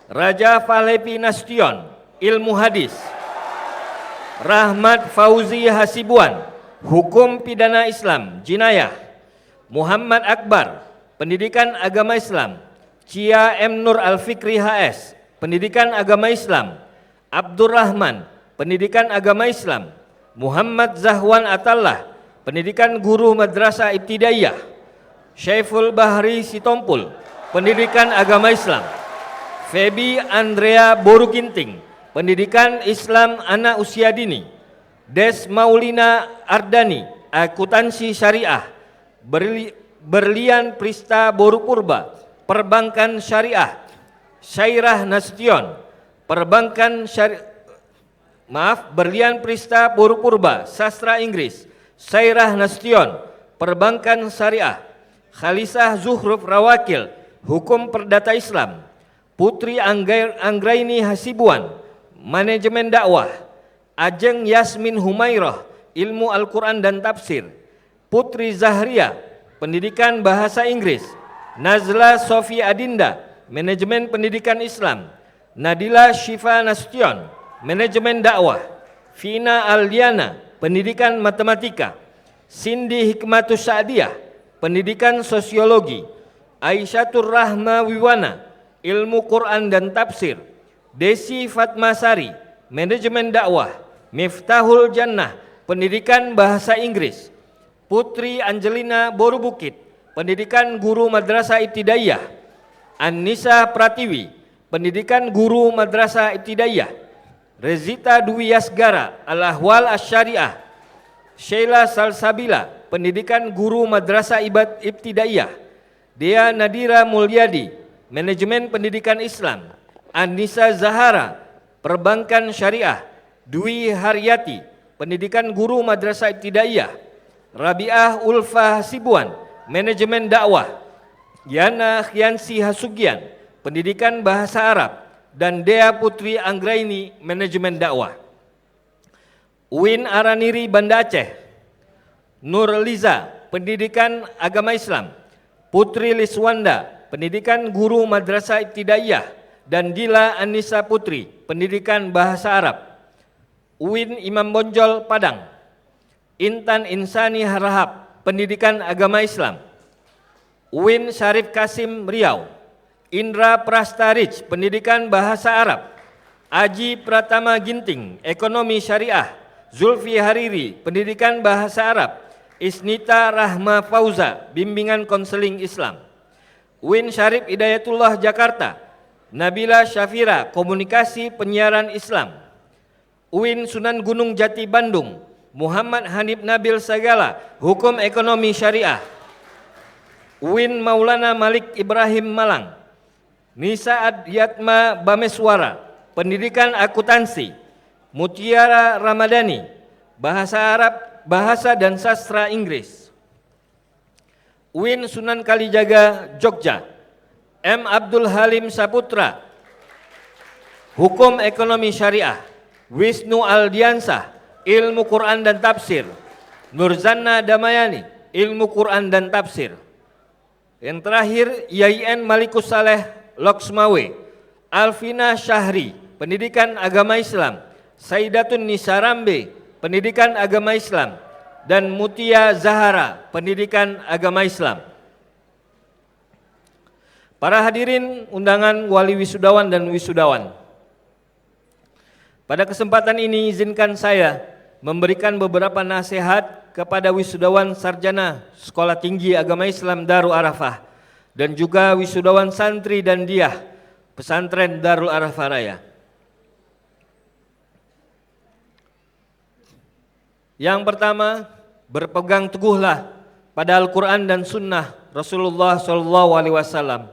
Raja Falepi Nasution, Ilmu Hadis. Rahmat Fauzi Hasibuan, Hukum Pidana Islam, Jinayah. Muhammad Akbar, Pendidikan Agama Islam. Cia M. Nur Al-Fikri HS, Pendidikan Agama Islam. Abdurrahman, Pendidikan Agama Islam. Muhammad Zahwan Atallah, Pendidikan Guru Madrasah Ibtidaiyah. Syaiful Bahri Sitompul, Pendidikan Agama Islam. Febi Andrea Boruginting, Pendidikan Islam Anak Usia Dini. Des Maulina Ardani, Akuntansi Syariah. Berlian Prista Borupurba, Perbankan Syariah. Syairah Nasution, Perbankan Syariah. Berlian Prista Borupurba, Sastra Inggris. Syairah Nasution, Perbankan Syariah. Khalisah Zuhruf Rawakil, Hukum Perdata Islam. Putri Anggraini Hasibuan, Manajemen Dakwah. Ajeng Yasmin Humairah, Ilmu Al-Quran dan Tafsir. Putri Zahria, Pendidikan Bahasa Inggris. Nazla Sofi Adinda, Manajemen Pendidikan Islam. Nadila Syifa Nasution, Manajemen Dakwah. Vina Aldiana, Pendidikan Matematika. Cindy Hikmatus Sa'diyah, Pendidikan Sosiologi. Aisyatur Rahma Wiwana, Ilmu Quran dan Tafsir. Desi Fatmasari, Manajemen Dakwah. Miftahul Jannah, Pendidikan Bahasa Inggris. Putri Angelina Borubukit, Pendidikan Guru Madrasah Ibtidaiyah. Annisa Pratiwi, Pendidikan Guru Madrasah Ibtidaiyah. Rezita Dwi Yasgara, Al-Ahwal Asy-Syariah. Sheila Salsabila, Pendidikan Guru Madrasah Ibtidaiyah. Dea Nadira Mulyadi, Manajemen Pendidikan Islam. Anissa Zahara, Perbankan Syariah. Dwi Haryati, Pendidikan Guru Madrasah Ibtidaiyah, Rabiah Ulfa Hasibuan, Manajemen Dakwah, Yana Khiansi Hasugian, Pendidikan Bahasa Arab, dan Dea Putri Anggraini, Manajemen Dakwah. Uin Araniri Banda Aceh, Nur Liza, Pendidikan Agama Islam, Putri Liswanda, Pendidikan Guru Madrasah Ibtidaiyah, dan Dila Anissa Putri, Pendidikan Bahasa Arab. Uin Imam Bonjol Padang, Intan Insani Harahap, Pendidikan Agama Islam. Uin Syarif Kasim Riau, Indra Prastarij, Pendidikan Bahasa Arab. Aji Pratama Ginting, Ekonomi Syariah. Zulfi Hariri, Pendidikan Bahasa Arab. Isnita Rahma Fauza, Bimbingan Konseling Islam. Uin Syarif Hidayatullah Jakarta, Nabila Syafira, Komunikasi Penyiaran Islam. Uin Sunan Gunung Jati Bandung, Muhammad Hanif Nabil Sagala, Hukum Ekonomi Syariah. Uin Maulana Malik Ibrahim Malang, Nisa Adyatma Bameswara, Pendidikan Akuntansi. Mutiara Ramadhani, Bahasa Arab, Bahasa dan Sastra Inggris. Uin Sunan Kalijaga Jogja, M. Abdul Halim Saputra, Hukum Ekonomi Syariah. Wisnu Aldiansah, Ilmu Quran dan Tafsir. Nurzanna Damayani, Ilmu Quran dan Tafsir. Yang terakhir, YIN Malikus Saleh Loksmawe, Alvina Syahri, Pendidikan Agama Islam. Saidatun Nisa Rambe, Pendidikan Agama Islam, dan Mutia Zahara, Pendidikan Agama Islam. Para hadirin undangan wali wisudawan dan wisudawan, pada kesempatan ini izinkan saya memberikan beberapa nasihat kepada wisudawan sarjana Sekolah Tinggi Agama Islam Darul Arafah dan juga wisudawan santri dan diyah Pesantren Darul Arafah Raya. Yang pertama, berpegang teguhlah pada Al-Quran dan Sunnah Rasulullah SAW.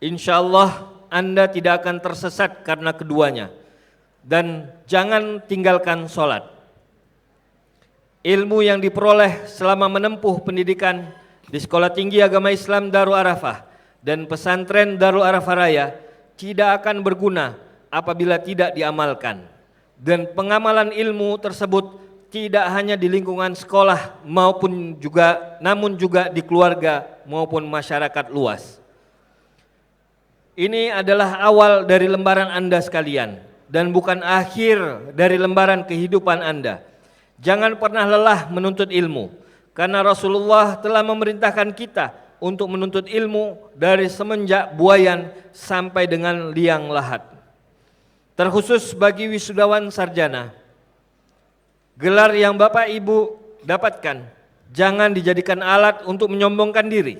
Insya Allah Anda tidak akan tersesat karena keduanya. Dan jangan tinggalkan sholat. Ilmu yang diperoleh selama menempuh pendidikan di Sekolah Tinggi Agama Islam Darul Arafah dan Pesantren Darul Arafah Raya tidak akan berguna apabila tidak diamalkan. Dan pengamalan ilmu tersebut tidak hanya di lingkungan sekolah namun juga di keluarga maupun masyarakat luas. Ini adalah awal dari lembaran Anda sekalian dan bukan akhir dari lembaran kehidupan Anda. Jangan pernah lelah menuntut ilmu, karena Rasulullah telah memerintahkan kita untuk menuntut ilmu dari semenjak buayan sampai dengan liang lahat. Terkhusus bagi wisudawan sarjana, gelar yang Bapak Ibu dapatkan jangan dijadikan alat untuk menyombongkan diri,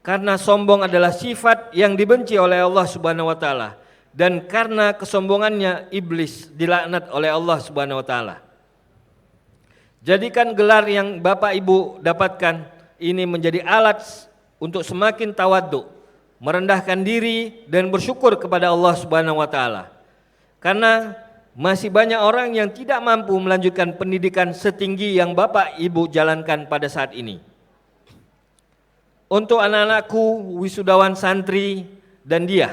karena sombong adalah sifat yang dibenci oleh Allah Subhanahu wa taala, dan karena kesombongannya iblis dilaknat oleh Allah Subhanahu wa taala. Jadikan gelar yang Bapak Ibu dapatkan ini menjadi alat untuk semakin tawadhu, merendahkan diri dan bersyukur kepada Allah Subhanahu wa taala. Karena masih banyak orang yang tidak mampu melanjutkan pendidikan setinggi yang Bapak Ibu jalankan pada saat ini. Untuk anak-anakku wisudawan santri dan diyah,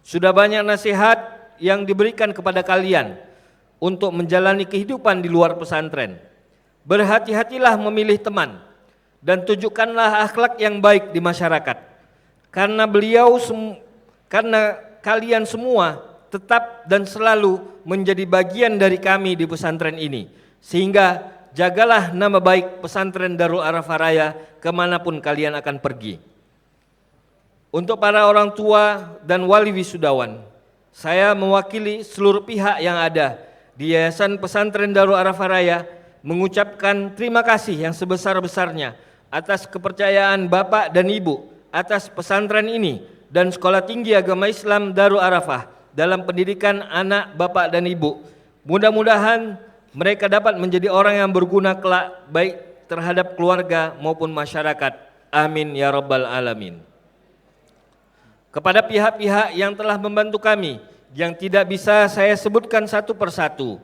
sudah banyak nasihat yang diberikan kepada kalian untuk menjalani kehidupan di luar pesantren. Berhati-hatilah memilih teman dan tunjukkanlah akhlak yang baik di masyarakat. Karena kalian semua tetap dan selalu menjadi bagian dari kami di pesantren ini, sehingga jagalah nama baik pesantren Darul Arafah Raya kemanapun kalian akan pergi. Untuk para orang tua dan wali wisudawan, saya mewakili seluruh pihak yang ada di Yayasan Pesantren Darul Arafah Raya mengucapkan terima kasih yang sebesar-besarnya atas kepercayaan Bapak dan Ibu atas pesantren ini dan Sekolah Tinggi Agama Islam Darul Arafah dalam pendidikan anak Bapak dan Ibu. Mudah-mudahan mereka dapat menjadi orang yang berguna kelak, baik terhadap keluarga maupun masyarakat. Amin ya rabbal alamin. Kepada pihak-pihak yang telah membantu kami, yang tidak bisa saya sebutkan satu persatu,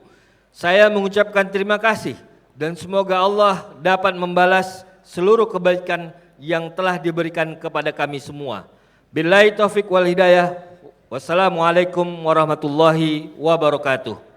Saya mengucapkan terima kasih dan semoga Allah dapat membalas seluruh kebaikan yang telah diberikan kepada kami semua. Billahi taufik wal hidayah. Wassalamualaikum warahmatullahi wabarakatuh.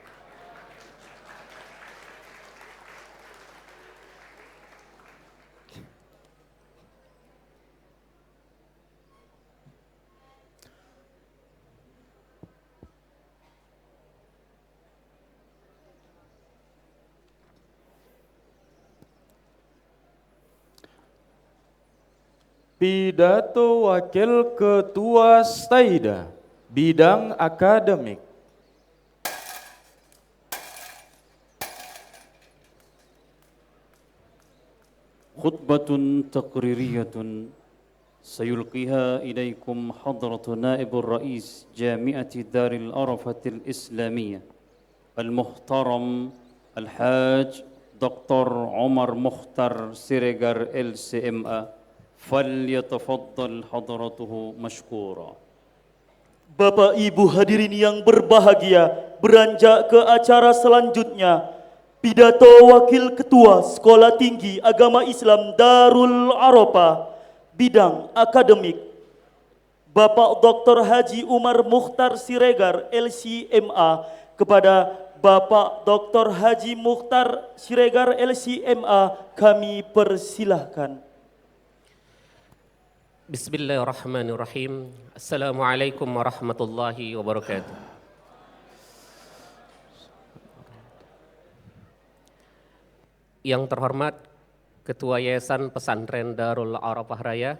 Pidato Wakil Ketua Staida, bidang akademik. خطبة تقريرية سيلقيها إليكم حضرة نائب الرئيس جامعة دار الأرفة الإسلامية المحترم الحاج دكتور عمر مختار سيريغار LCMA فليتفضل حضرته مشكورا. Bapak Ibu hadirin yang berbahagia, beranjak ke acara selanjutnya. Pidato Wakil Ketua Sekolah Tinggi Agama Islam Darul Arafah, bidang akademik, Bapak Dr. Haji Umar Mukhtar Siregar LCMA. Kepada Bapak Dr. Haji Mukhtar Siregar LCMA kami persilahkan. Bismillahirrahmanirrahim. Assalamualaikum warahmatullahi wabarakatuh. Yang terhormat Ketua Yayasan Pesantren Darul Arafah Raya,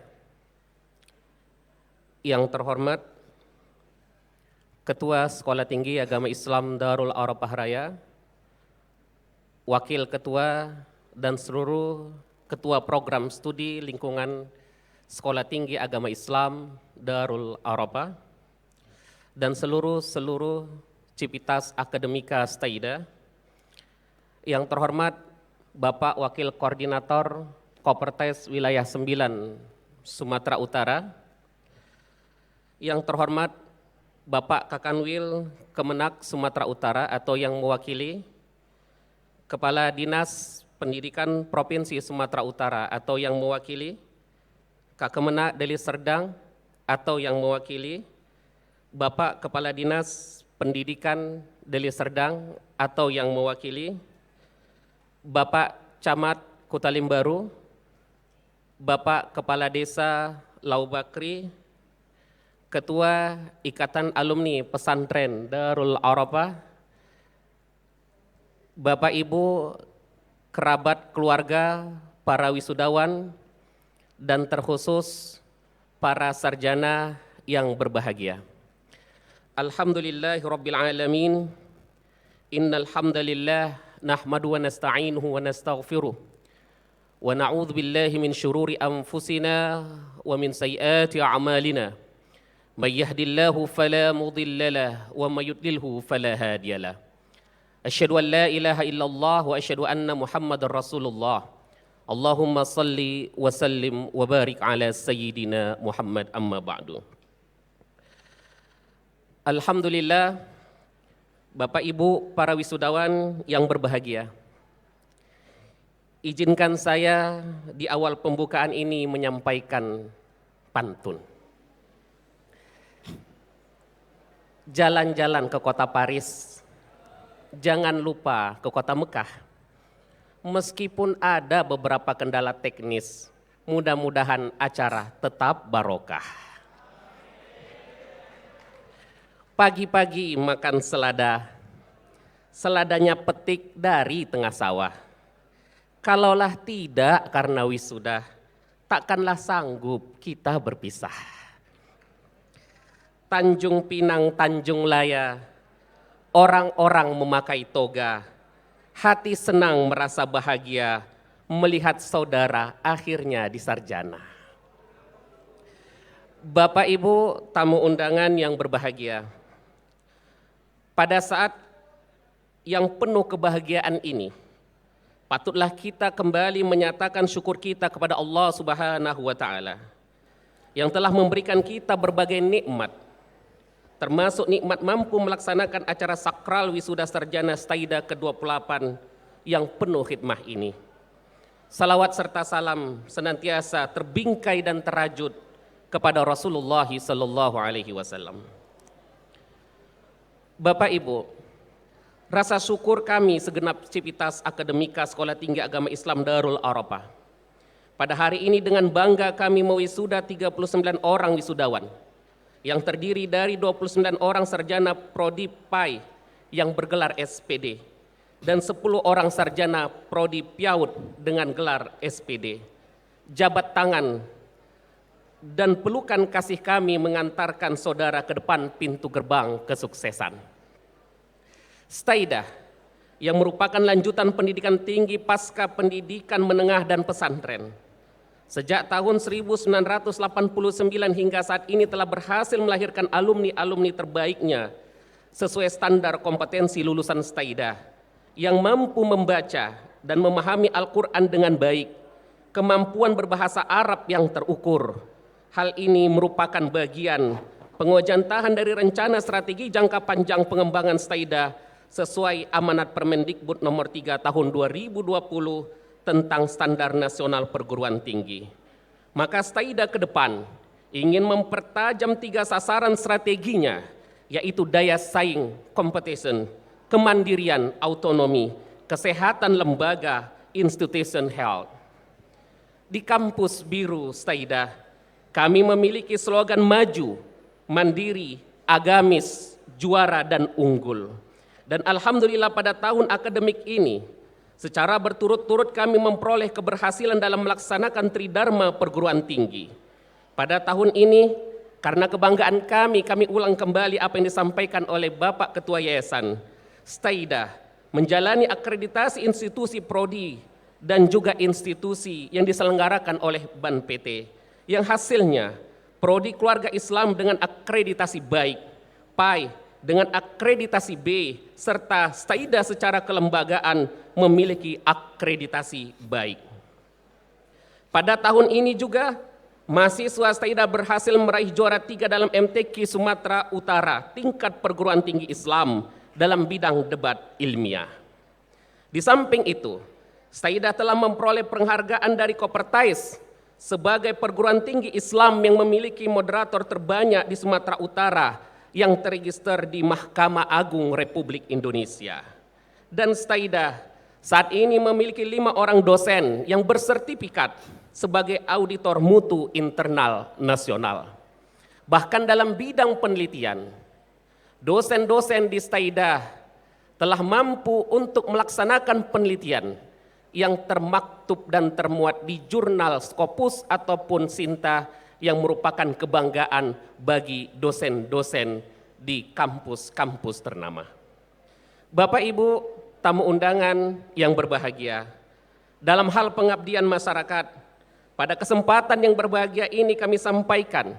yang terhormat Ketua Sekolah Tinggi Agama Islam Darul Arafah Raya, Wakil Ketua dan seluruh Ketua Program Studi Lingkungan Sekolah Tinggi Agama Islam Darul Arafah, dan seluruh Civitas Akademika Staida. Yang terhormat Bapak Wakil Koordinator Kopertes Wilayah 9 Sumatera Utara, yang terhormat Bapak Kakanwil Kemenak Sumatera Utara atau yang mewakili, Kepala Dinas Pendidikan Provinsi Sumatera Utara atau yang mewakili, Kakemenak Deli Serdang atau yang mewakili, Bapak Kepala Dinas Pendidikan Deli Serdang atau yang mewakili, Bapak Camat Kutalim Baru, Bapak Kepala Desa Lau Bakri, Ketua Ikatan Alumni Pesantren Darul Arafah, Bapak Ibu, kerabat keluarga, para wisudawan, dan terkhusus para sarjana yang berbahagia. Alhamdulillahirabbil alamin. Innal hamdalillah nahmadu wa nasta'inuhu wa nastaghfiruh wa na'udzu billahi min syururi anfusina wa min sayyiati a'malina. May yahdihillahu fala mudilla lahu wa may yudlilhu fala hadiyalah. Asyhadu an la ilaha illallah wa asyhadu anna Muhammadar Rasulullah. Allahumma salli wa sallim wa barik ala sayyidina Muhammad, amma ba'du. Alhamdulillah, Bapak Ibu para wisudawan yang berbahagia, izinkan saya di awal pembukaan ini menyampaikan pantun. Jalan-jalan ke kota Paris, jangan lupa ke kota Mekah. Meskipun ada beberapa kendala teknis, mudah-mudahan acara tetap barokah. Pagi-pagi makan selada, seladanya petik dari tengah sawah. Kalaulah tidak karena wisuda, takkanlah sanggup kita berpisah. Tanjung Pinang, Tanjung Laya, orang-orang memakai toga, hati senang merasa bahagia melihat saudara akhirnya disarjana. Bapak Ibu tamu undangan yang berbahagia, pada saat yang penuh kebahagiaan ini, patutlah kita kembali menyatakan syukur kita kepada Allah Subhanahu wa Ta'ala yang telah memberikan kita berbagai nikmat. termasuk nikmat mampu melaksanakan acara sakral wisuda sarjana Staida ke-28 yang penuh khidmah ini. Salawat serta salam senantiasa terbingkai dan terajut kepada Rasulullah sallallahu alaihi wasallam. Bapak Ibu, rasa syukur kami segenap civitas akademika Sekolah Tinggi Agama Islam Darul Arafah. Pada hari ini dengan bangga kami mewisuda 39 orang wisudawan yang terdiri dari 29 orang sarjana prodi PAI yang bergelar SPD dan 10 orang sarjana prodi PIAUD dengan gelar SPD. Jabat tangan dan pelukan kasih kami mengantarkan saudara ke depan pintu gerbang kesuksesan. Staida yang merupakan lanjutan pendidikan tinggi pasca pendidikan menengah dan pesantren. Sejak tahun 1989 hingga saat ini telah berhasil melahirkan alumni-alumni terbaiknya sesuai standar kompetensi lulusan Staida yang mampu membaca dan memahami Al-Quran dengan baik, kemampuan berbahasa Arab yang terukur. Hal ini merupakan bagian pengojantahan dari rencana strategi jangka panjang pengembangan Staida sesuai amanat Permendikbud nomor 3 tahun 2020 tentang standar nasional perguruan tinggi. Maka Staida ke depan ingin mempertajam 3 sasaran strateginya, yaitu daya saing, competition, kemandirian, autonomi, kesehatan lembaga, institution health. Di kampus biru Staida, kami memiliki slogan maju, mandiri, agamis, juara, dan unggul. Dan alhamdulillah pada tahun akademik ini, secara berturut-turut kami memperoleh keberhasilan dalam melaksanakan tridharma perguruan tinggi. Pada tahun ini, karena kebanggaan kami ulang kembali apa yang disampaikan oleh Bapak Ketua Yayasan. Staida menjalani akreditasi institusi prodi dan juga institusi yang diselenggarakan oleh BAN PT, yang hasilnya prodi keluarga Islam dengan akreditasi baik, PAI dengan akreditasi B, serta Staida secara kelembagaan memiliki akreditasi baik. Pada tahun ini juga mahasiswa Staida berhasil meraih juara 3 dalam MTQ Sumatera Utara tingkat perguruan tinggi Islam dalam bidang debat ilmiah. Di samping itu, Staida telah memperoleh penghargaan dari Kopertais sebagai perguruan tinggi Islam yang memiliki moderator terbanyak di Sumatera Utara yang terregister di Mahkamah Agung Republik Indonesia. Dan Staida saat ini memiliki 5 orang dosen yang bersertifikat sebagai auditor mutu internal nasional. Bahkan dalam bidang penelitian, dosen-dosen di Staida telah mampu untuk melaksanakan penelitian yang termaktub dan termuat di jurnal Scopus ataupun Sinta yang merupakan kebanggaan bagi dosen-dosen di kampus-kampus ternama. Bapak Ibu tamu undangan yang berbahagia, dalam hal pengabdian masyarakat, pada kesempatan yang berbahagia ini kami sampaikan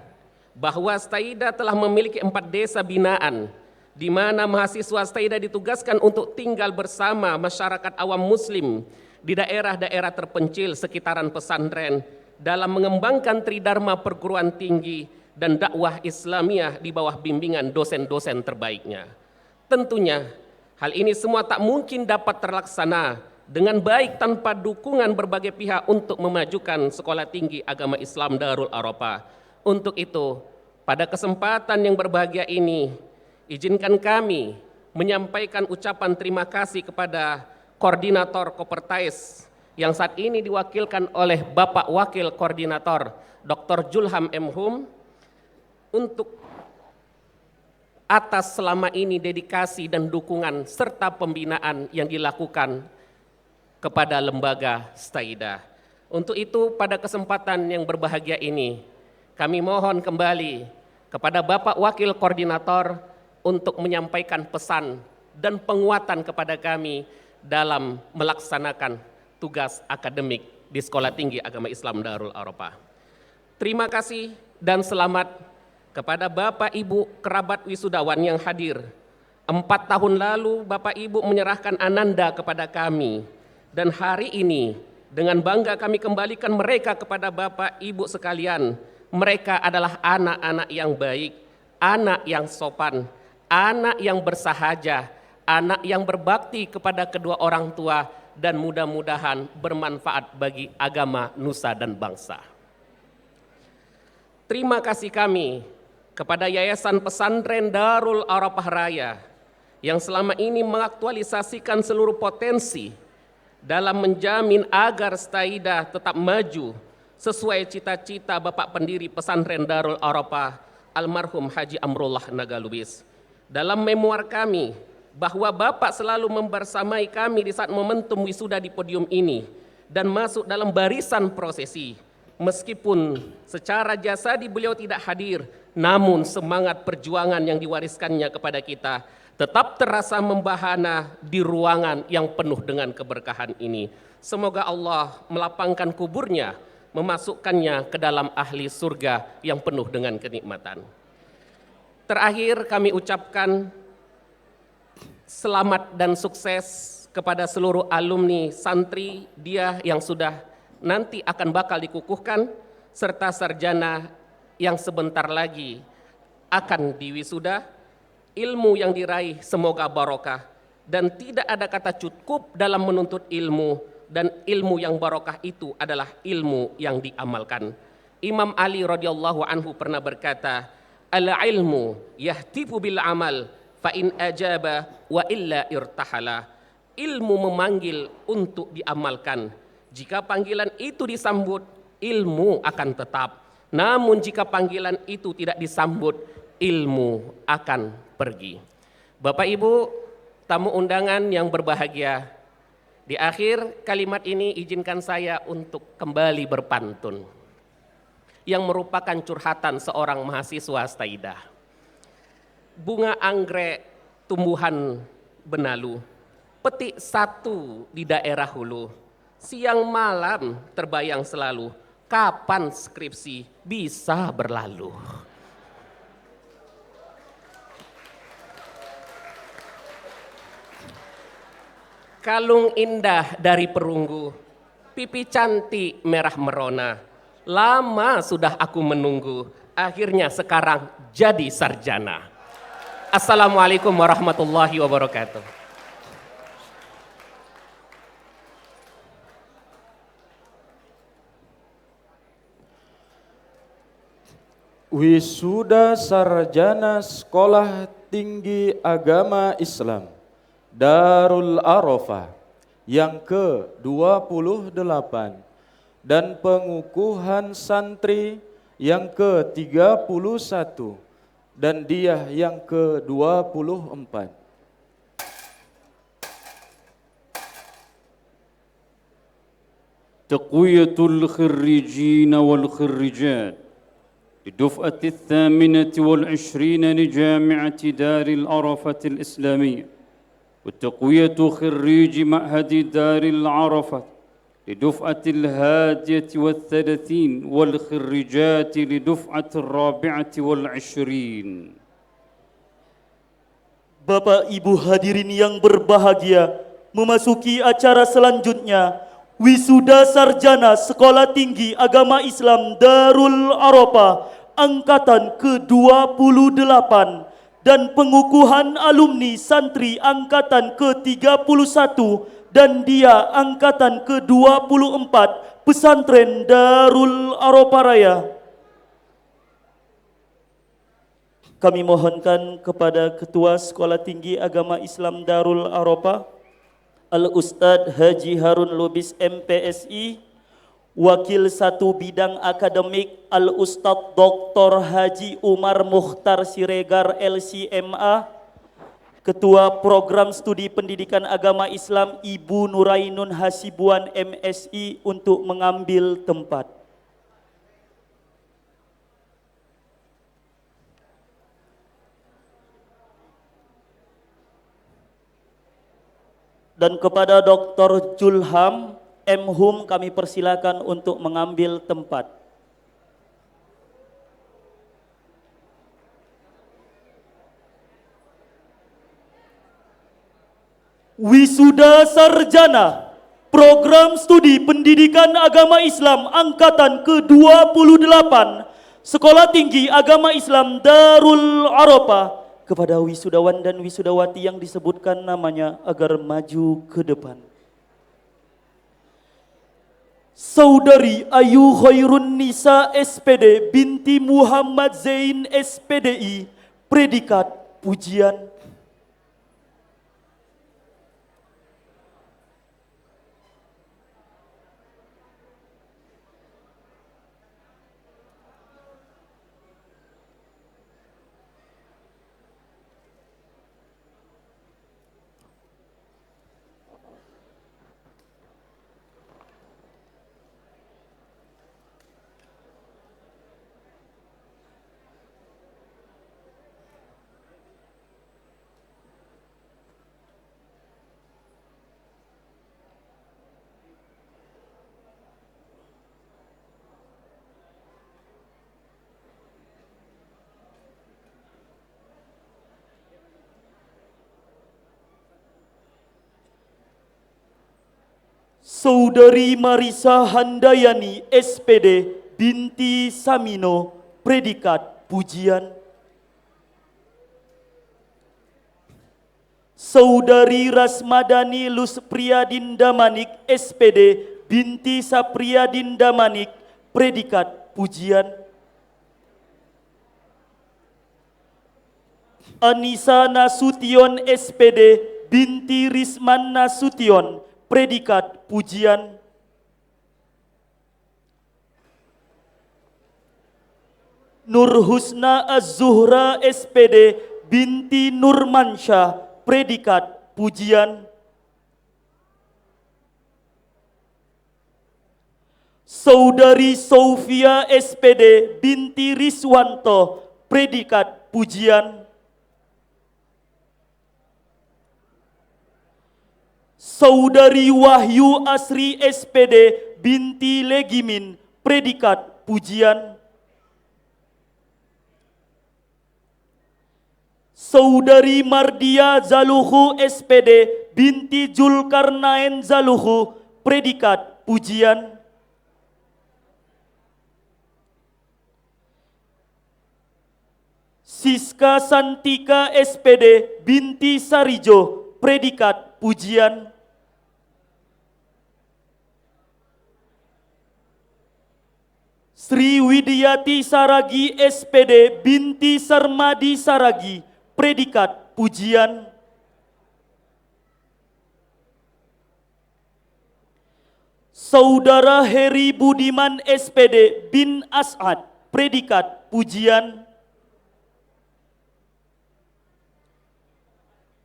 bahwa Staida telah memiliki 4 desa binaan di mana mahasiswa Staida ditugaskan untuk tinggal bersama masyarakat awam muslim di daerah-daerah terpencil sekitaran pesantren dalam mengembangkan tridharma perguruan tinggi dan dakwah Islamiyah di bawah bimbingan dosen-dosen terbaiknya. Tentunya hal ini semua tak mungkin dapat terlaksana dengan baik tanpa dukungan berbagai pihak untuk memajukan Sekolah Tinggi Agama Islam Darul Arafah. Untuk itu, pada kesempatan yang berbahagia ini, izinkan kami menyampaikan ucapan terima kasih kepada Koordinator Kopertais yang saat ini diwakilkan oleh Bapak Wakil Koordinator Dr. Julham M. Hum untuk atas selama ini dedikasi dan dukungan serta pembinaan yang dilakukan kepada lembaga Staida. Untuk itu pada kesempatan yang berbahagia ini, kami mohon kembali kepada Bapak Wakil Koordinator untuk menyampaikan pesan dan penguatan kepada kami dalam melaksanakan tugas akademik di Sekolah Tinggi Agama Islam Darul Arafah. Terima kasih dan selamat kepada Bapak Ibu kerabat wisudawan yang hadir. 4 tahun lalu Bapak Ibu menyerahkan Ananda kepada kami, dan hari ini dengan bangga kami kembalikan mereka kepada Bapak Ibu sekalian. Mereka adalah anak-anak yang baik, anak yang sopan, anak yang bersahaja, anak yang berbakti kepada kedua orang tua, dan mudah-mudahan bermanfaat bagi agama, nusa, dan bangsa. Terima kasih kami kepada Yayasan Pesantren Darul Arafah Raya yang selama ini mengaktualisasikan seluruh potensi dalam menjamin agar Staidah tetap maju sesuai cita-cita Bapak pendiri Pesantren Darul Arafah almarhum Haji Amrullah Nagalubis. Dalam memoir kami bahwa Bapak selalu membersamai kami di saat momentum wisuda di podium ini dan masuk dalam barisan prosesi. Meskipun secara jasadi beliau tidak hadir, namun semangat perjuangan yang diwariskannya kepada kita tetap terasa membahana di ruangan yang penuh dengan keberkahan ini. Semoga Allah melapangkan kuburnya, memasukkannya ke dalam ahli surga yang penuh dengan kenikmatan. Terakhir kami ucapkan selamat dan sukses kepada seluruh alumni santri dia yang sudah nanti akan bakal dikukuhkan, serta sarjana yang sebentar lagi akan diwisuda. Ilmu yang diraih semoga barokah dan tidak ada kata cukup dalam menuntut ilmu, dan ilmu yang barokah itu adalah ilmu yang diamalkan. Imam Ali radhiyallahu anhu pernah berkata, al-ilmu yahtifu bil amal fa in ajaba wa illa irtahala. Ilmu memanggil untuk diamalkan. Jika panggilan itu disambut, ilmu akan tetap. Namun jika panggilan itu tidak disambut, ilmu akan pergi. Bapak Ibu, tamu undangan yang berbahagia, di akhir kalimat ini izinkan saya untuk kembali berpantun yang merupakan curhatan seorang mahasiswa Staidah. Bunga anggrek tumbuhan benalu, petik satu di daerah hulu. Siang malam terbayang selalu, kapan skripsi bisa berlalu. Kalung indah dari perunggu, pipi cantik merah merona. Lama sudah aku menunggu, akhirnya sekarang jadi sarjana. Assalamualaikum warahmatullahi wabarakatuh. Wisuda Sarjana Sekolah Tinggi Agama Islam Darul Arafah yang ke-28 dan pengukuhan santri yang ke-31 dan diah yang ke-24. Taqwiyatul khirrijin wal khirrijat للدفعة 28 لجامعة دار العرفة الإسلامية، والتقوية خريج معهد دار العرفة لدفعة 31 والخريجات لدفعة 24. Bapak Ibu hadirin yang berbahagia, memasuki acara selanjutnya, Wisuda Sarjana Sekolah Tinggi Agama Islam Darul Arafah Angkatan ke-28 dan pengukuhan alumni santri Angkatan ke-31 dan dia Angkatan ke-24 Pesantren Darul Arafah Raya. Kami mohonkan kepada Ketua Sekolah Tinggi Agama Islam Darul Arafah Al-Ustadz Haji Harun Lubis MPSI, Wakil 1 Bidang Akademik Al-Ustadz Dr. Haji Umar Mukhtar Siregar LCMA, Ketua Program Studi Pendidikan Agama Islam Ibu Nurainun Hasibuan MSI untuk mengambil tempat. Dan kepada Dr. Julham M. Hum kami persilakan untuk mengambil tempat. Wisuda Sarjana Program Studi Pendidikan Agama Islam Angkatan ke-28 Sekolah Tinggi Agama Islam Darul Arafah kepada wisudawan dan wisudawati yang disebutkan namanya agar maju ke depan. Saudari Ayu Khairun Nisa SPD binti Muhammad Zain SPDI, predikat pujian. Saudari Marisa Handayani SPD binti Samino, predikat pujian. Saudari Rasmadani Luspriyadin Damanik SPD binti Sapriyadin Damanik, predikat pujian. Anissa Nasution SPD binti Risman Nasution, predikat pujian. Nur Husna Az-Zuhra SPD binti Nurmansyah, predikat pujian. Saudari Sofia SPD binti Riswanto, predikat pujian. Saudari Wahyu Asri SPD binti Legimin, predikat pujian. Saudari Mardia Zaluhu SPD binti Julkarnain Zaluhu, predikat pujian. Siska Santika SPD binti Sarijo, predikat pujian. Sri Widiati Saragi SPD binti Sarmadi Saragi, predikat pujian. Saudara Heri Budiman SPD bin As'ad, predikat pujian.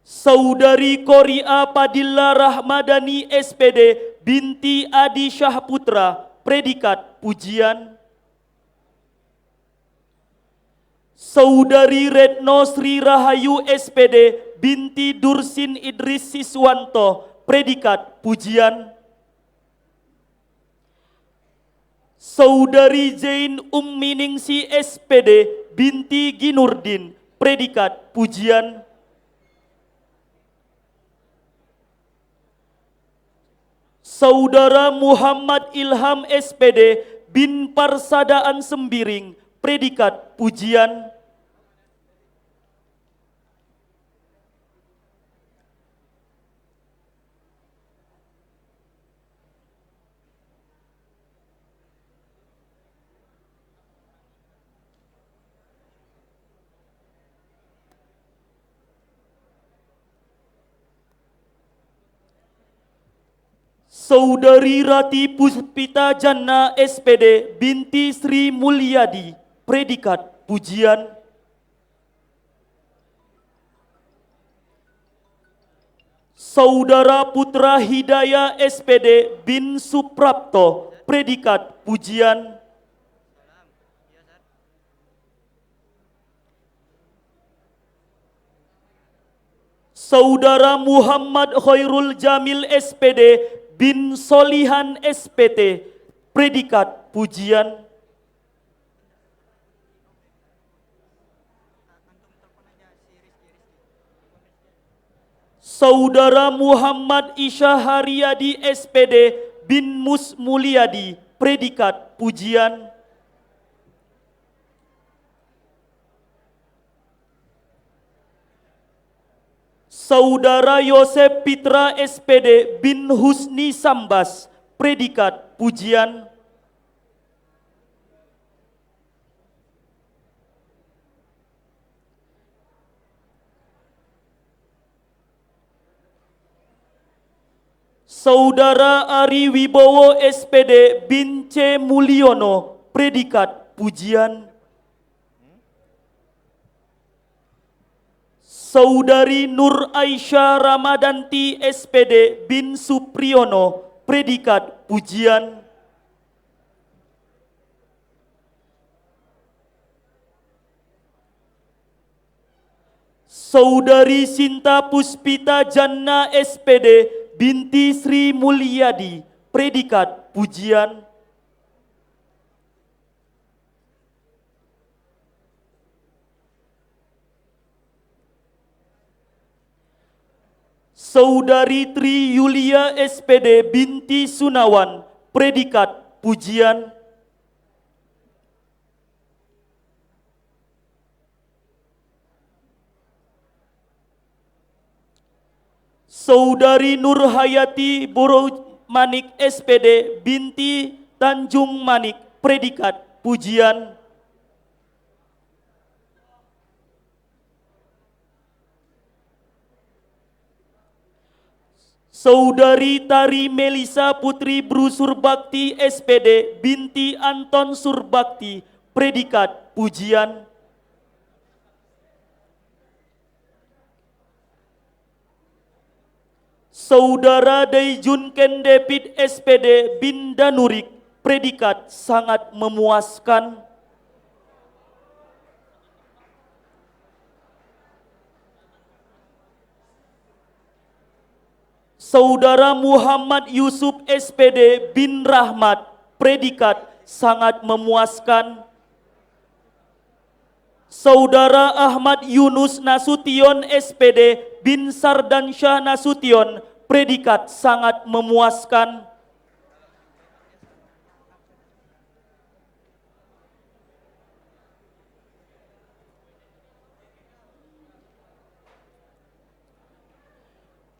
Saudari Koria Padilla Rahmadani SPD binti Adi Syahputra, predikat pujian. Saudari Retno Sri Rahayu SPD binti Dursin Idris Siswanto, predikat pujian. Saudari Zain Umminingsi SPD binti Ginurdin, predikat pujian. Saudara Muhammad Ilham SPD bin Parsadaan Sembiring, predikat pujian. Saudari Rati Puspita Janna SPD binti Sri Mulyadi, predikat pujian. Saudara Putra Hidayah SPD bin Suprapto, predikat pujian. Saudara Muhammad Khairul Jamil SPD bin Solihan SPT, predikat pujian. Saudara Muhammad Isya Haryadi SPD bin Mus Mulyadi, predikat pujian. Saudara Yosep Pitra SPD bin Husni Sambas, predikat pujian. Saudara Ari Wibowo SPD bin C. Mulyono, predikat pujian. Saudari Nur Aisyah Ramadanti SPD bin Supriyono, predikat pujian. Saudari Sinta Puspita Janna SPD binti Sri Mulyadi, predikat pujian. Saudari Tri Yulia SPD binti Sunawan, predikat pujian. Saudari Nur Hayati Boro Manik SPD binti Tanjung Manik, predikat pujian. Saudari Tari Melisa Putri Bru Surbakti SPD binti Anton Surbakti, predikat pujian. Saudara Daijun Ken David SPD bin Danurik, predikat sangat memuaskan. Saudara Muhammad Yusuf SPD bin Rahmat, predikat sangat memuaskan. Saudara Ahmad Yunus Nasution SPD bin Sardansyah Nasution, predikat sangat memuaskan.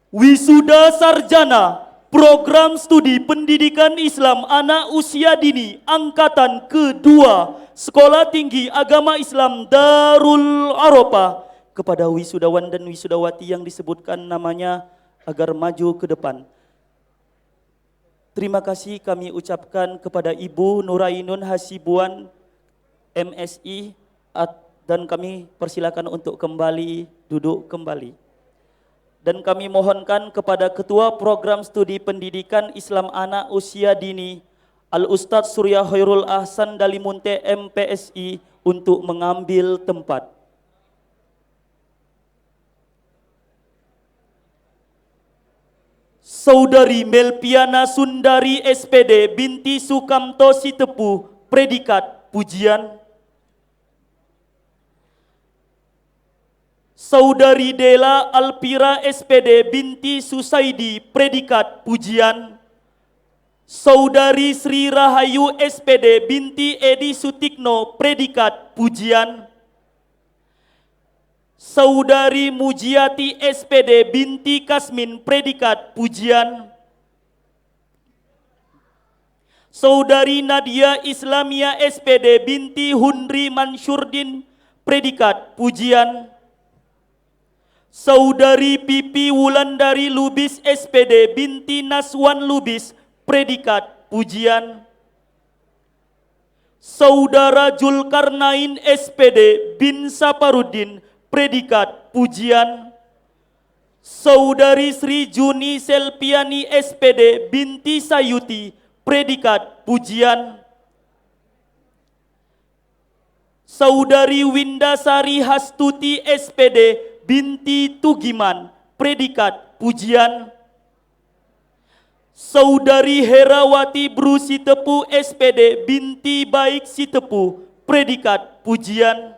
Wisuda Sarjana Program Studi Pendidikan Islam Anak Usia Dini Angkatan kedua Sekolah Tinggi Agama Islam Darul Arafah, kepada wisudawan dan wisudawati yang disebutkan namanya agar maju ke depan. Terima kasih kami ucapkan kepada Ibu Nurainun Hasibuan MSI dan kami persilakan untuk kembali duduk kembali. Dan kami mohonkan kepada Ketua Program Studi Pendidikan Islam Anak Usia Dini Al-Ustadz Surya Khairul Ahsan Dalimunte MPSI untuk mengambil tempat. Saudari Melpiana Sundari SPD binti Sukamto Sitepu, predikat pujian. Saudari Dela Alpira SPD binti Susaidi, predikat pujian. Saudari Sri Rahayu SPD binti Edi Sutikno, predikat pujian. Saudari Mujiati SPD binti Kasmin, predikat pujian. Saudari Nadia Islamia SPD binti Hundri Mansyurdin, predikat pujian. Saudari Pipi Wulandari Lubis SPD binti Naswan Lubis, predikat pujian. Saudara Julkarnain SPD bin Saparudin, predikat pujian. Saudari Sri Juni Selpiani SPD binti Sayuti, predikat pujian. Saudari Windasari Hastuti SPD binti Tugiman, predikat pujian. Saudari Herawati Bru Sitepu SPD binti Baik Sitepu, predikat pujian.